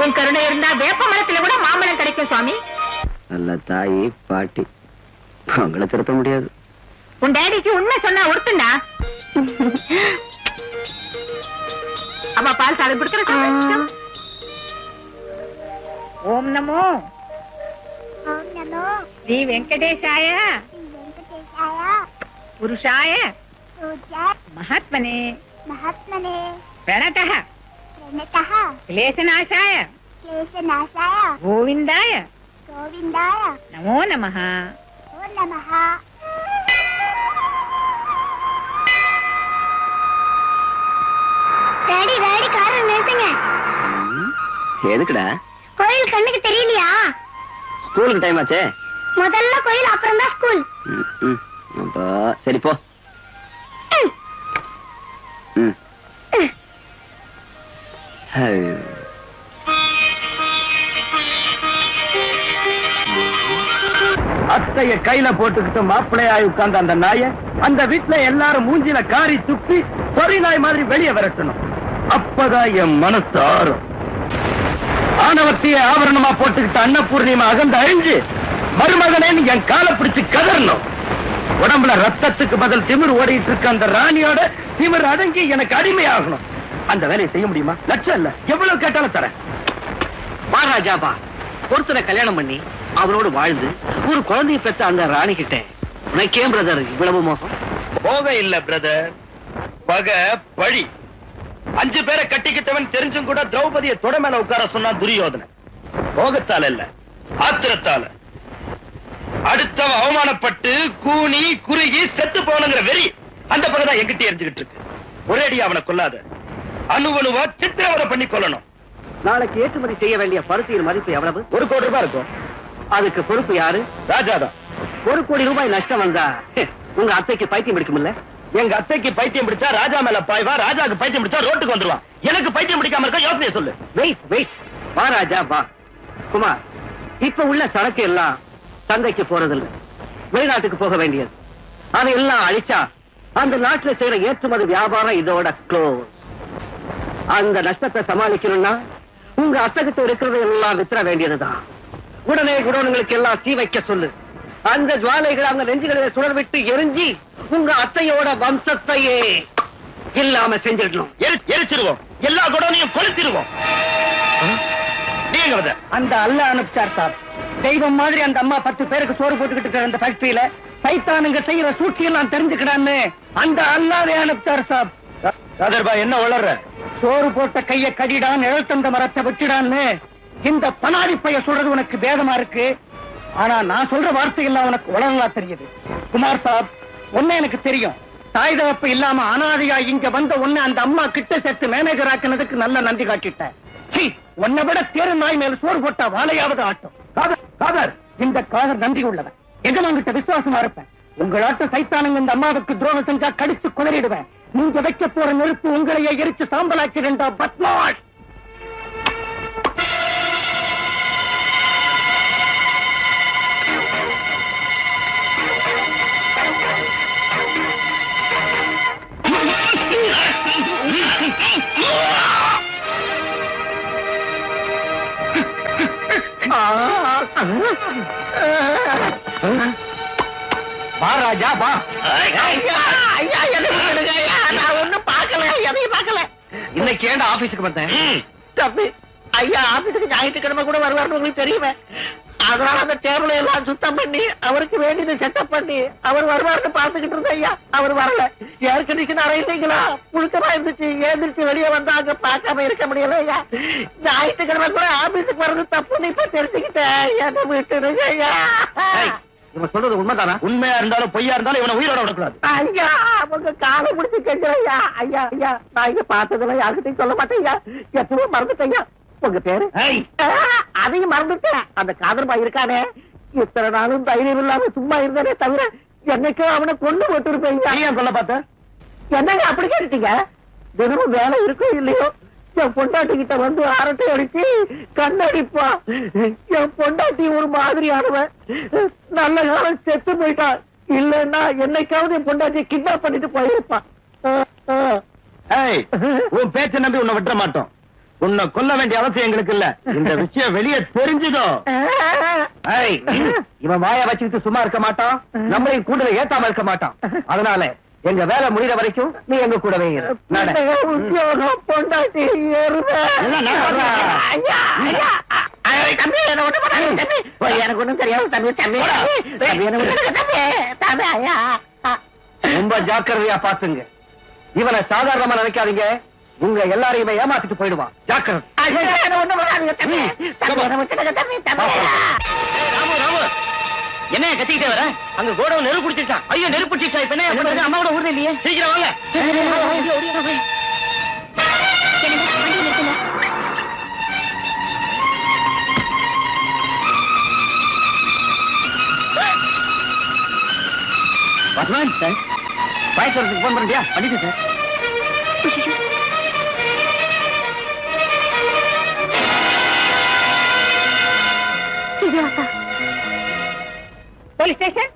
உன் கருணை இருந்தா வேப்ப மரத்துல கூட மாம்பழம் கிடைக்கும் சுவாமி. நல்ல தாயி பாட்டி, அவங்கள திருத்த முடியாது. உன் டேடிக்கு உண்மை சொன்னா ஒருத்தண்டா. அப்பா பால் சாதம் கொடுக்கற. ஓம் நமோ ஸ்ரீ வெங்கடேஷாய புருஷாய மகாத்மனே பிரணதः क्लेशनाशाय गोविन्दाय नमो नमः. டாடி டாடி காரை நிறுத்துங்க. எதுக்குடா? கோயில் கண்ணுக்கு தெரியலையா? ஸ்கூலுக்கு டைம் ஆச்சே. முதல்ல கோயில், அப்புறம் தான் ஸ்கூல். அப்போ சரி போ. அத்தைய கையில போட்டுக்கிட்டு மாப்பிள்ளையாய் உட்கார்ந்த அந்த நாய அந்த வீட்டுல எல்லாரும் மூஞ்சில காரி துப்பி பொறி நாய் மாதிரி வெளியே விரட்டணும். அப்பதான் என் மனசு ஆறும். ஆணவத்தைய ஆவரணமா போட்டுக்கிட்ட அன்னபூர்ணிமா அகந்து அழிஞ்சு மருமகனேன்னு என் காலை பிடிச்சு கதறணும். உடம்புல ரத்தத்துக்கு பதில் திமிர் ஓடிட்டு இருக்க அந்த ராணியோட திமிர் அடங்கி எனக்கு அடிமையாகணும். அந்த வேலையை செய்ய முடியுமா? லட்சம் இல்ல, எவ்வளவு கேட்டாலும் தரேன். மகாராஜாபா ஒருத்தரை கல்யாணம் பண்ணி அவரோடு வாழ்ந்து ஒரு குழந்தைய பெற்ற அந்த ராணி கிட்ட உனக்கே பிரதர் இவ்வளவு மோகம்? போக இல்ல பிரதர், பகை பழி. 5 பேரை கட்டிக்கிட்டவன் தெரிஞ்சும் கூட திரௌபதியை தொட மேல உட்கார சொன்னா துரியோதன. போகத்தால இல்ல, ஆத்திரத்தால. அடுத்தவன் அவமானப்பட்டு கூனி குறுகி செத்து போனங்கிற வெறி அந்த பகதான் எங்கிட்ட எரிஞ்சுக்கிட்டு இருக்கு. ஒரேடி அவனை கொல்லாத, அணுவணுவா சித்திரவதை பண்ணி கொல்லணும். நாளைக்கு ஏற்றுமதி செய்ய வேண்டிய பருத்தியின் மதிப்பு எவ்வளவு? 1 கோடி ரூபாய் இருக்கும். அதுக்கு பொறுப்பு யாரு? ராஜாதான். 1 கோடி ரூபாய் நஷ்டம் வந்தா உங்க அத்தைக்கு பைத்தியம் பிடிக்கும்ல? எங்க அத்தைக்கு பைத்தியம் பிடிச்சா ராஜா மேல பாய்வா, ராஜாக்கு பைத்தியம் பிடிச்சா ரோட்டுக்கு வந்துருவான். எனக்கு பைத்தியம் பிடிக்காம இருக்க யோசனையை சொல்லு. வெயிட் வா ராஜா வா. குமார், இப்ப உள்ள சரக்கு எல்லாம் சந்தைக்கு போறதில்லை, வெளிநாட்டுக்கு போக வேண்டியது. அதையெல்லாம் அழிச்சா அந்த நாட்டுல செய்யற ஏற்றுமதி வியாபாரம் இதோட க்ளோஸ். அந்த நஷ்டத்தை சமாளிக்கணும்னா உங்க அத்தகத்தை இருக்கிறத எல்லாம் வித்துற வேண்டியதுதான். உடனே குடோன்களுக்கு எல்லாம் தீ வைக்க சொல்லு. அந்த ஜுவாலைகள் அந்த நெஞ்சுகளை சுடர் விட்டு எரிஞ்சி உங்க அத்தையோட வம்சத்தையே இல்லாம செஞ்சிடணும். எரிச்சிருவோம், எல்லா குடோனையும் கொளுத்திடுவோம். அந்த அல்ல அனுப்பிச்சார் சார். தெய்வம் மாதிரி அந்த அம்மா 10 பேருக்கு சோறு போட்டுக்கிட்டு இருக்கிற அந்த ஃபேக்டரியில சைத்தானுங்க செய்யற சூழ்ச்சி எல்லாம் தெரிஞ்சுக்கிறான்னு அந்த அல்லாவே அனுப்பிச்சார் சார். காதர்பா என்ன வளர்ற? சோறு போட்ட கைய கடிடான், எழுத்தந்த மரத்தை வச்சிடான்னு இந்த பனாடி பைய சொல்றது உனக்கு பேதமா இருக்கு. ஆனா நான் சொல்ற வார்த்தை எல்லாம் உனக்கு உலகங்களா தெரியுது. குமார் சாப், ஒன்ன எனக்கு தெரியும். தாய் தகப்பு இல்லாம அனாதையா இங்க வந்த உன்னை அந்த அம்மா கிட்ட சேர்த்து மேனேஜர் ஆக்கினதுக்கு நல்ல நன்றி காட்டிட்டேன். உன்னை விட தேரு நாய் மேல சோறு போட்டா வாழையாவது ஆட்டும். காதர், இந்த காதர் நன்றி உள்ளவன். எஜமான்கிட்ட விசுவாசமா இருப்பேன். உங்களாட்ட சைத்தானுங்க இந்த அம்மாவுக்கு துரோகம் செஞ்சா கடிச்சு குளறிடுவேன். நீங்க வைக்க போற நெருப்பு உங்களையே எரிச்சு சாம்பலாக்கிடுண்டா பத்மாஷ். ராஜா வா. நான் ஒண்ணும் பாக்கல, எதையும் பாக்கல. இன்னைக்கு ஏன்டா ஆபீஸுக்கு வந்தேன்? தம்பி, ஐயா ஆபீஸுக்கு ஞாயிற்றுக்கிழமை கூட வருவார்னு உங்களுக்கு தெரியுமே. அதனால அந்த டேபிளை எல்லாம் சுத்தம் பண்ணி அவருக்கு வேண்டியது செட்டப் பண்ணி அவர் வருவார்னு பாத்துக்கிட்டு இருந்தேன். ஐயா அவர் வரல. Air condition அறையிட்டீங்களா? புழுக்கமா இருந்துச்சு. ஏந்திரிச்சு வெளியே வந்தா அங்க பார்க்காம இருக்க முடியல. ஐயா ஞாயிற்றுக்கிழமை கூட ஆபீஸுக்கு வர்றது தப்புன்னு இப்ப தெரிஞ்சுக்கிட்டேன். என்ன விட்டுடுங்க ஐயா. இவன் சொல்றது உண்மைதானா? உண்மையா இருந்தாலும் பொய்யா இருந்தாலும் இவனை உயிரோட விடக்கூடாது. ஐயா உங்க காலை பிடிச்சு கேட்கிறேன். ஐயா ஐயா ஐயா நான் இங்க பார்த்ததுல யாருக்கிட்டையும் சொல்ல மாட்டேன். ஐயா எத்தனை மறந்துட்டேன். ஐயா உங்க பேரு? அதையும் மறந்துட்டேன். அந்த காதர்பா இருக்கானே, இத்தனை நாளும் தைரியம் இல்லாம சும்மா இருந்தானே தவிர என்னைக்கும் அவனை கொண்டு போட்டுருப்பேன். ஏன் சொல்ல பார்த்த? என்னங்க அப்படி கேட்டீங்க? தினமும் வேலை இருக்கும் இல்லையோ என் பொண்டாட்டி கிட்ட வந்து அரட்டை அடிச்சு கண்ணடிப்பா. என் பொண்டாட்டி ஒரு மாதிரியானவன். நல்ல காலம் செத்து போயிட்டான். இல்லன்னா என்னைக்காவது என் பொண்டாட்டியை கிட்னாப் பண்ணிட்டு போயிருப்பான். உன் பேச்ச நம்பி உன்னை விட்டுற மாட்டோம். உன்னை கொல்ல வேண்டிய அவசியம் எங்களுக்கு இல்ல. இந்த விஷயம் வெளியே தெரிஞ்சதோ இவன் வாய வச்சுக்கிட்டு சும்மா இருக்க மாட்டான், நம்மளையும் கூடுதல ஏத்தாம இருக்க மாட்டான். அதனால எங்க வேலை முடிகிற வரைக்கும் நீ எங்க கூடவே இரு. நட. உத்தியோகம் பொண்டாட்டி தம்பி என்ன ஒண்ணு பண்ணாதீங்க தம்பி. எனக்கு ஒண்ணும் தெரியாது தம்பி. தம்பி தம்பி என்ன தம்பி தம்பி. ஐயா ரொம்ப ஜாக்கிரதையா பாத்துங்க. இவனை சாதாரணமா நினைக்காதீங்க. உங்க எல்லாரையுமே ஏமாத்திட்டு போயிடுவான். ஜாக்கிரதை. என்ன ஒண்ணு பண்ணாதீங்க தம்பி. தம்பி என்ன விட்டுடுங்க தம்பி. தம்பி ராமு ராமு என்ன கத்திக்கிட்டே வர? அங்க கோடவுன் நெருப்பு பிடிச்சிருச்சான். ஐயோ நெருப்பு பிடிச்சிருச்சா? இப்ப என்ன அம்மாவோட ஊர்ல இல்லையே. சீக்கிரம் வாங்க. வசவான் சார், பயத்துறதுக்கு போன் பண்ணியா? பண்ணிட்டேன் சார். வித்தியாசம். Police station.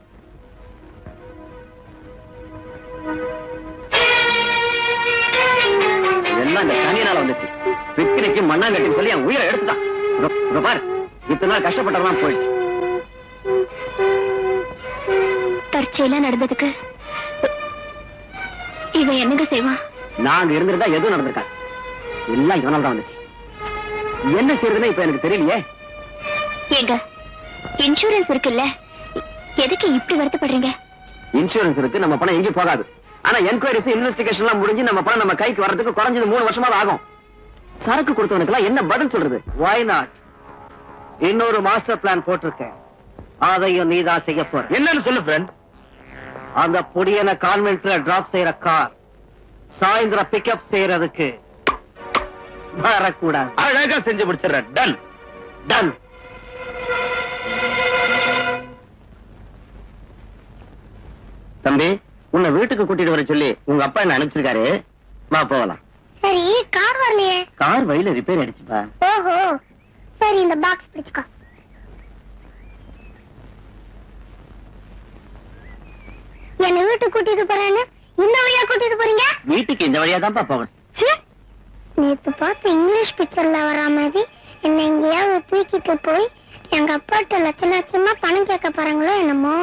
எல்லாம் இந்த சனியனால வந்துச்சு. விக்கிரிக்கு மண்ணாங்கட்டி சொல்லி என் உயிரை எடுத்துட்டான். இதோ பாரு, இத்தனை நாள் கஷ்டப்பட்டதான் போயிடுச்சு. தற்செயலா நடந்ததுக்கு இவன் என்னங்க செய்வான்? நாங்க இருந்திருந்தா எதுவும் நடந்திருக்காது. எல்லாம் இவனால தான் வந்துச்சு. என்ன செய்யறதுன்னு இப்ப எனக்கு தெரியலையே. ஏங்க, இன்சூரன்ஸ் இருக்குல்ல, எதுக்கு இப்படி வருத்தப்படுறீங்க? இன்சூரன்ஸ் இருக்கு, நம்ம பணம் எங்கேயும் போகாது. ஆனா என்கொயரிஸ் இன்வெஸ்டிகேஷன் எல்லாம் முடிஞ்சு நம்ம பணம் நம்ம கைக்கு வர்றதுக்கு குறைஞ்சது 3 வருஷமாவது ஆகும். சரக்கு கொடுத்தவனுக்கு என்ன பதில் சொல்றது? Why not? இன்னொரு மாஸ்டர் பிளான் போட்டிருக்கேன், அதையும் நீதான் செய்ய போற. என்னன்னு சொல்லு ஃப்ரெண்ட். அந்த பொடியன கான்வென்ட்ல டிராப் செய்யற கார் சாயந்தரம் பிக்கப் செய்யறதுக்கு வரக்கூடாது. அழகா செஞ்சு பிடிச்சிடுற. Done done. தம்பி, உன்னை வீட்டுக்கு கூட்டிட்டு வர சொல்லி உங்க அப்பா என்ன அனுப்பிச்சிருக்காரு. வா போகலாம். சரி, கார் வரலையே. கார் வழியில ரிப்பேர் ஆயிடுச்சுப்பா. ஓஹோ, சரி, இந்த பாக்ஸ் பிடிச்சுக்கோ. என்ன வீட்டுக்கு கூட்டிட்டு போறேன்னு இந்த வழியா கூட்டிட்டு போறீங்க? வீட்டுக்கு இந்த வழியா தான்ப்பா போகணும். நேத்து பார்த்த இங்கிலீஷ் பிக்சர்ல வர மாதிரி என்ன எங்கேயாவது தூக்கிட்டு போய் எங்க அப்பாட்ட லட்ச லட்சமா பணம் கேட்க போறாங்களோ என்னமோ.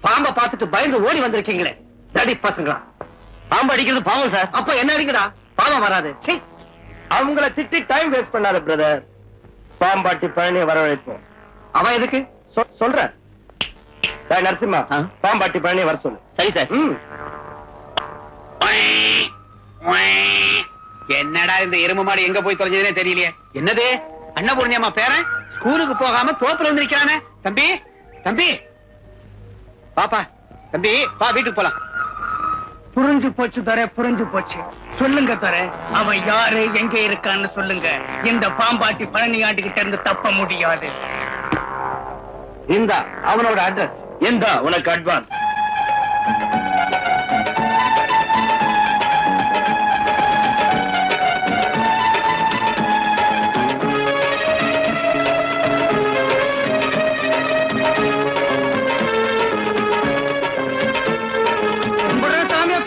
பாம்பை பார்த்துட்டு பயந்து ஓடி வந்திருக்கீங்களே தடி பசங்களா. பாம்பு அடிக்கிறது பாவம் சார். அப்ப என்ன அடிக்கடா, பாவம் வராது. அவங்கள திட்டி டைம் வேஸ்ட் பண்ணாத பிரதர். பாம்பாட்டி பழனியை வரவழைப்போம். அவன் எதுக்கு சொல்ற நரசிம்மா, பாம்பாட்டி பழனியை வர சொல்லு. சரி சார். என்னடா இந்த எரும மாடு எங்க போய் தொலைஞ்சதுனே தெரியலையே. என்னது அன்னபூர்ணியம்மா பேரன் ஸ்கூலுக்கு போகாம தோப்புல வந்து நிக்கிறானே. தம்பி தம்பி பாப்பா, தம்பி வா, வீட்டுக்கு போலாம். புரிஞ்சு போச்சு தர, புரிஞ்சு போச்சு. சொல்லுங்க தர, அவன் யாரு, எங்க இருக்கான்னு சொல்லுங்க. இந்த பாம்பாட்டி பழனி ஆண்டுகிட்ட இருந்து தப்ப முடியாது. இந்த அவனோட அட்ரஸ் இந்த உனக்கு அட்வான்ஸ்.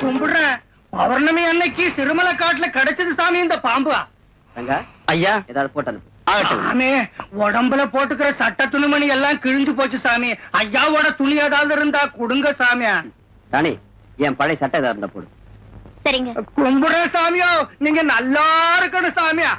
கும்பிடுறேன். பௌர்ணமி அன்னைக்கு சிறுமலை காட்டுல கிடைச்சது சாமி இந்த பாம்பு. ஐயா ஏதாவது போட்டு சாமி, உடம்புல போட்டுக்கிற சட்ட துணிமணி எல்லாம் கிழிஞ்சு போச்சு சாமி. ஐயாவோட துணி ஏதாவது இருந்தா கொடுங்க சாமி. ராணி, என் பழைய சட்டை ஏதாவது இருந்தா போடு. சரிங்க. கும்பிடுறேன் சாமியோ, நீங்க நல்லா இருக்கணும் சாமியா.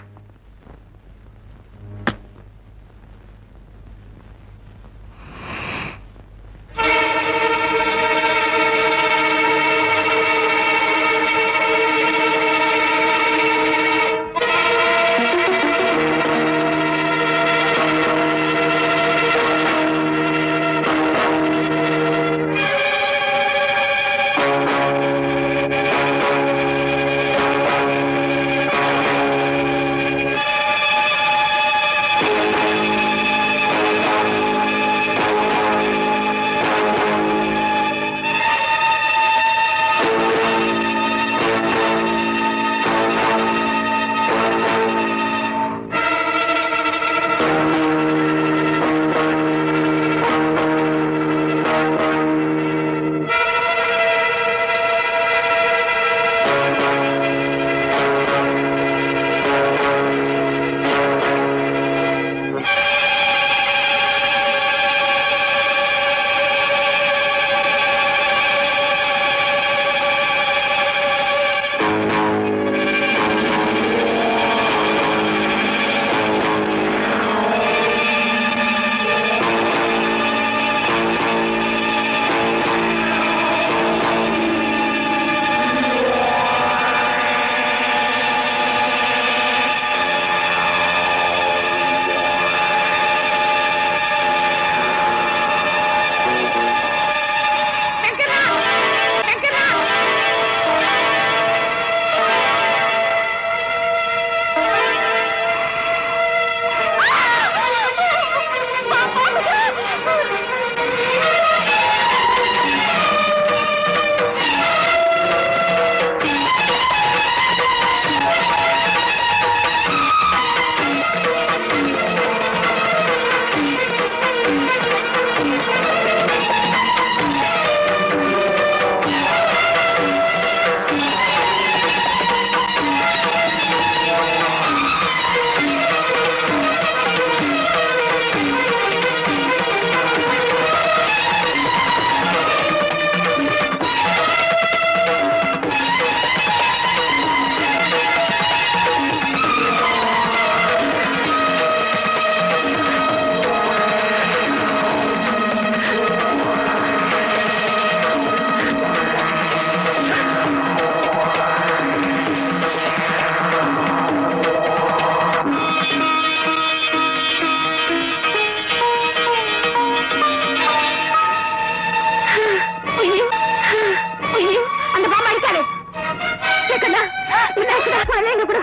குடு குடு.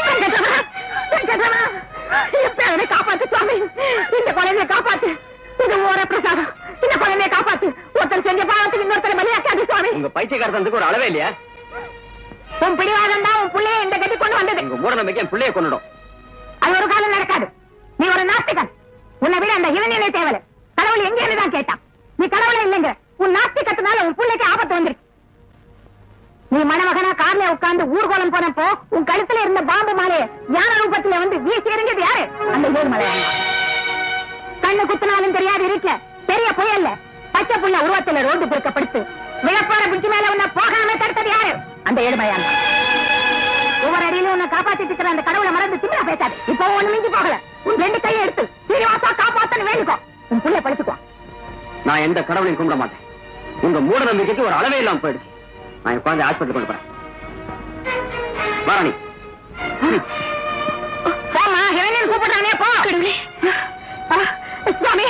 வெங்கட்ரமணா, வெங்கட்ரமணா, என் பேரனை காப்பாத்து சுவாமி. இந்த குழந்தைய காப்பாத்து. இது ஓர பிரசாதம். இந்த குழந்தைய காப்பாத்து. ஒருத்தர் செஞ்ச பாவத்துக்கு இன்னொருத்தரை பலியாக்காது சுவாமி. உங்க பைத்தியக்காரத்தனத்துக்கு ஒரு அளவே இல்லையா? உன் பிடிவாதம் தான் உன் பிள்ளைய இந்த கட்டி கொண்டு வந்தது. உங்க மூட நம்பிக்கை என் பிள்ளைய கொண்டுடும். அது ஒரு காலம் நடக்காது. நீ ஒரு நாஸ்திகன். உன்னை விட அந்த இவனிலே தேவல. கடவுள் எங்கேன்னு தான் கேட்டான். நீ கடவுளே இல்லைங்க. உன் நாஸ்திகத்தினால உன் பிள்ளைக்கு ஆபத்து வந்துருக்கு. நீ மணமகனா கார்ல உட்கார்ந்து ஊர்கோலம் போனப்போ உன் கழுத்துல இருந்த பாம்பு மாலைய யானை ரூபத்துல வந்து வீசி எறிஞ்சது யாரு? அந்த ஏழுமலையான். கண்ணு குத்துனாலும் தெரியாது இருக்கல. பெரிய புயல்ல பச்சை புள்ள உருவத்துல ரோடு குறுக்கப்படுத்து விழப்பார பிடிச்சு மேல உன்னை போகாம தடுத்தது யாரு? அந்த ஏழுமலையான். ஒவ்வொரு அடியிலும் உன்னை காப்பாத்திட்டு இருக்கிற அந்த கடவுளை மறந்து சின்ன பேசாது. இப்போ ஒண்ணு மிஞ்சி போகல. உன் 2 கையை எடுத்து சீனிவாசா காப்பாத்தன்னு வேண்டுக்கோ. உன் புள்ள படுத்துக்கோ. நான் எந்த கடவுளையும் கும்பிட மாட்டேன். உங்க மூட நம்பிக்கைக்கு ஒரு அளவே இல்லாம போயிடுச்சு. நான் என் குழந்தை ஹாஸ்பிட்டல் கொண்டு போறேன். வாராணி, போமா, இளைஞன் கூப்பிடுறானே, போ. சுவாமி,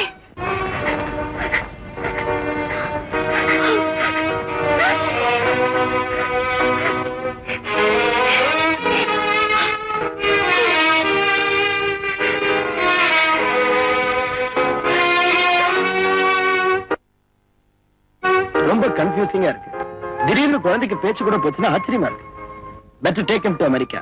ரொம்ப கன்ஃபியூசிங்கா இருக்கு. திடீர்னு குழந்தைக்கு பேச்சு கூட போச்சுன்னா ஆச்சரியமா இருக்கு. Better take him to America.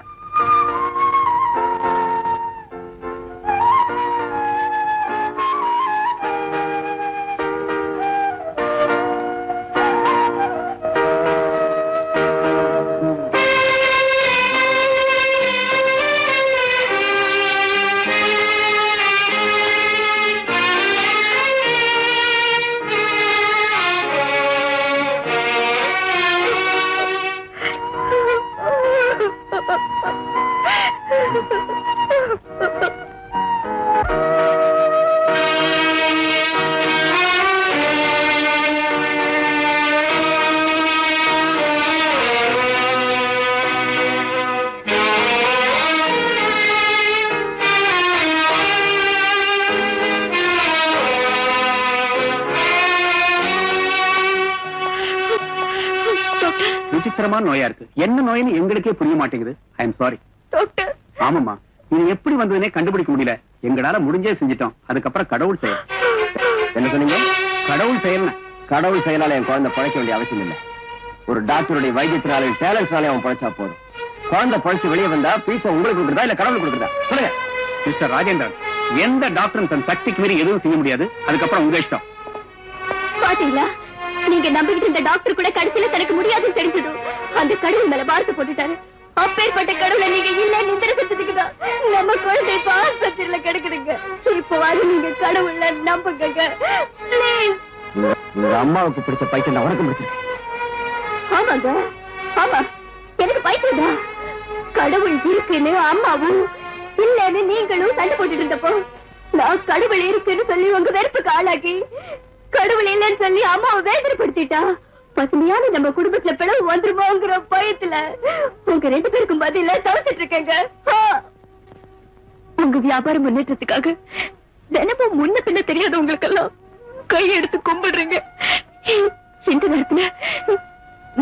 விசித்திரமான நோயா இருக்கு. என்ன நோயின்னு எங்களுக்கே புரிய மாட்டேங்குது. ஐ எம் சாரி. ஆமாமா, இது எப்படி வந்ததுன்னே கண்டுபிடிக்க முடியல. எங்களால முடிஞ்சே செஞ்சிட்டோம். அதுக்கப்புறம் கடவுள் செயல். என்ன சொன்னீங்க? கடவுள் செயல். கடவுள் செயலால என் குழந்தை பழைக்க வேண்டிய அவசியம் இல்லை. ஒரு டாக்டருடைய வைத்தியத்தினாலையும் டேலண்ட்னாலே அவன் பழைச்சா போதும். குழந்தை பழைச்சு வெளியே வந்தா பீஸ உங்களுக்கு கொடுக்குறதா இல்ல கடவுள் கொடுக்குறதா? சொல்லுங்க மிஸ்டர் ராஜேந்திரன். எந்த டாக்டரும் தன் சக்திக்கு மீறி எதுவும் செய்ய முடியாது. அதுக்கப்புறம் உங்க இஷ்டம். பாத்தீங்களா, நீங்க நம்பிக்கிட்டு இந்த டாக்டர் கூட கடைசியில தனக்கு முடியாதுன்னு தெரிஞ்சதும் அந்த கடவுள் மேல வார்த்தை போட்டுட்டாரு. அப்பேற்பட்ட கடவுளை நீங்க இல்லன்னு நிரூபிச்சதுக்குதான் நம்ம குழந்தை இப்ப ஆஸ்பத்திரியில கிடக்குதுங்க. இப்போ அது நீங்க கடவுள நம்புங்க ப்ளீஸ். உங்க அம்மாவுக்கு பிடிச்ச பைத்தியம் தான் உனக்கு பிடிச்சிருக்கு. ஆமாங்க, ஆமா, எனக்கு பைத்தியம் தான். கடவுள் இருக்குன்னு அம்மாவும் இல்லன்னு நீங்களும் சண்டை போட்டுட்டு இருந்தப்போ நான் கடவுள் இருக்குன்னு சொல்லி உங்க வெறுப்புக்கு ஆளாக்கி கடவுள் இல்லன்னு சொல்லி அம்மாவை வேதனைப்படுத்திட்டா. பசுமையான நம்ம குடும்பத்துல பிளவு வந்துருமோங்கிற பயத்துல உங்க 2 பேருக்கும் பதில தவிச்சிட்டு இருக்கேங்க. உங்க வியாபாரம் முன்னேற்றத்துக்காக தினமும் முன்ன பின்ன தெரியாதவங்களுக்கெல்லாம் கையெடுத்து கும்பிடுறீங்க. இந்த நேரத்துல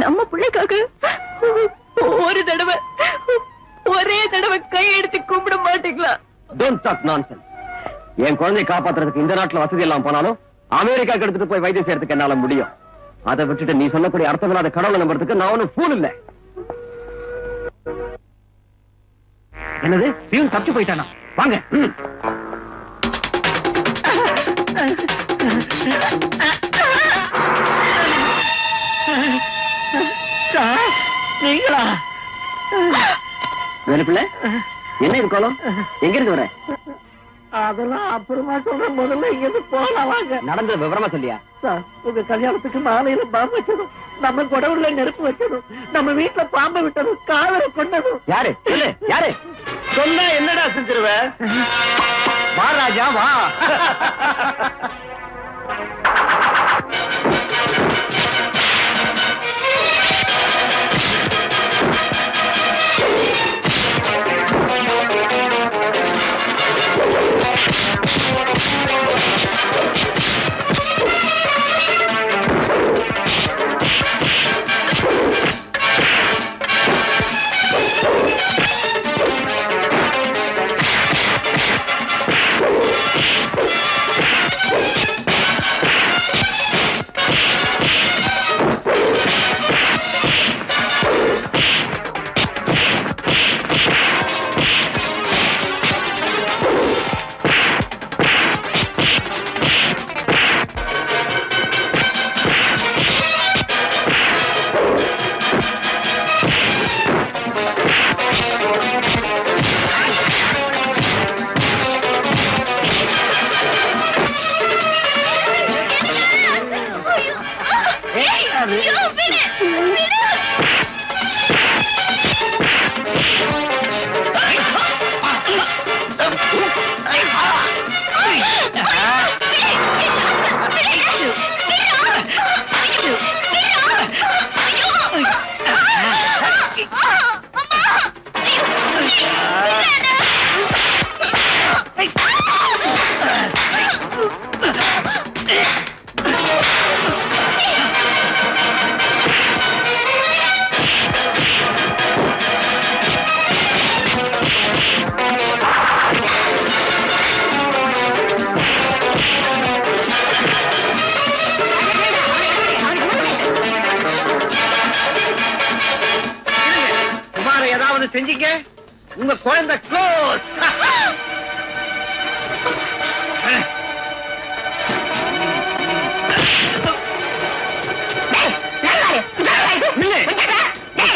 நம்ம பிள்ளைக்காக ஒரே தடவை கையெடுத்து கும்பிட மாட்டீங்களா? Don't talk nonsense. என் குழந்தையை காப்பாத்துறதுக்கு இந்த நாட்டுல வசதி எல்லாம் போனாலும் அமெரிக்காக்கு எடுத்துட்டு போய் வைத்தியம் செய்யறதுக்கு என்னால முடியும். அதை விட்டுட்டு நீ சொல்லக்கூடிய அர்த்தமில்லாத கடவுளை நம்புறதுக்கு நான் ஒன்னும் ஃபூல் இல்ல. என்னது, பியூன் தப்பிச்சு போயிட்டானா? வாங்க. நீங்களா? வேலுப்பிள்ளை, என்ன இருக்கோம்? எங்க இருந்து வர? அதெல்லாம் அப்புறமா சொல்றேன். முதல்ல இங்க இருந்து போலாம், வாங்க. நடந்த விவரமா சொல்லியா? சார், உங்க கல்யாணத்துக்கு மாலையில பாம்பு வச்சதும், நம்ம குடவுல நெருப்பு வச்சதும், நம்ம வீட்டுல பாம்பு விட்டதும், காதல கொண்டதும் யாரு சொல்லு, யாரு சொன்னா என்னடா செஞ்சிருவ? வா ராஜா வா. ஏதாவது செஞ்சீங்க உங்க குழந்தை க்ளோஸ்.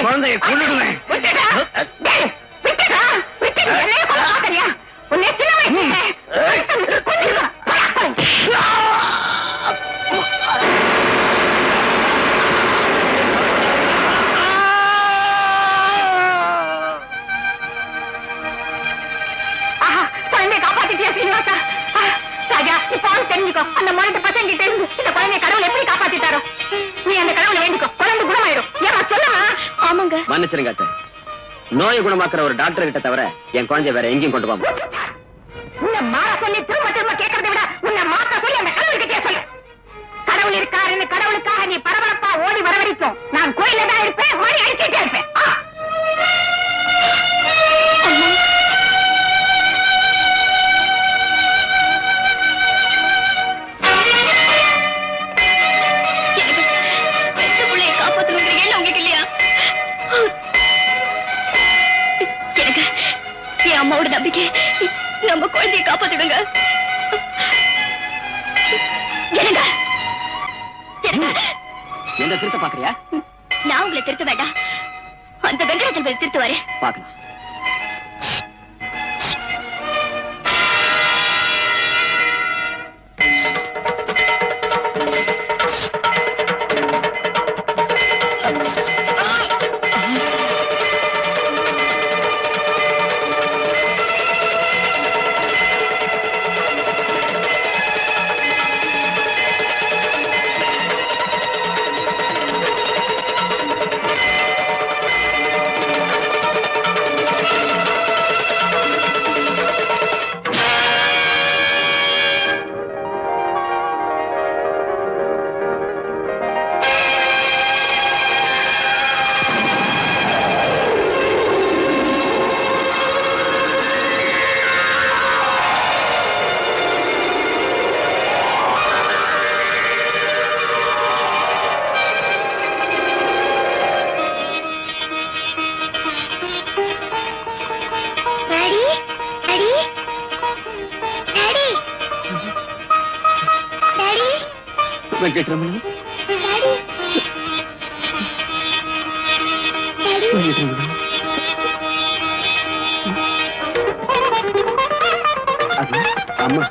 குழந்தைய கொண்டுடுவேன். குழந்தைய காப்பாத்திட்டியா சீனிவாசா? ராஜா, இப்ப தெரிஞ்சுக்கோ, அந்த முறைந்த பசங்க கிட்ட இருந்து இந்த குழந்தைய கடவுள் எப்படி காப்பாத்திட்டாரோ நீ அந்த கடவுளை வேண்டிக்கோ, குழந்தை குணமாயிடும். ஏமா சொல்லுமா? ஆமாங்க. மன்னிச்சிருங்க அத்தை. நோயை குணமாக்குற ஒரு டாக்டர் கிட்ட தவிர என் குழந்தைய வேற எங்கேயும் கொண்டு போக உன்னை மாற சொல்லி திரும்ப திரும்ப கேட்கறதை விட உன்னை மாத்த சொல்லி அந்த கடவுள் கிட்டே சொல்லு. கடவுள் இருக்காருன்னு கடவுளுக்காக நீ பரபரப்பா ஓடி வர வரைக்கும் நான் கோயில தான் இருப்பேன், மணி அடிச்சுட்டே இருப்பேன். அம்மாவோட நம்பிக்கை நம்ம குழந்தையை காப்பாத்திடுங்க. என்ன திருத்த பாக்குறியா? நான் உங்களை திருத்த வேண்டாம், அந்த வெங்கடாச்சலம் திருத்துவாரு. பாக்கலாம். வெங்கட்ரமணா, அம்மா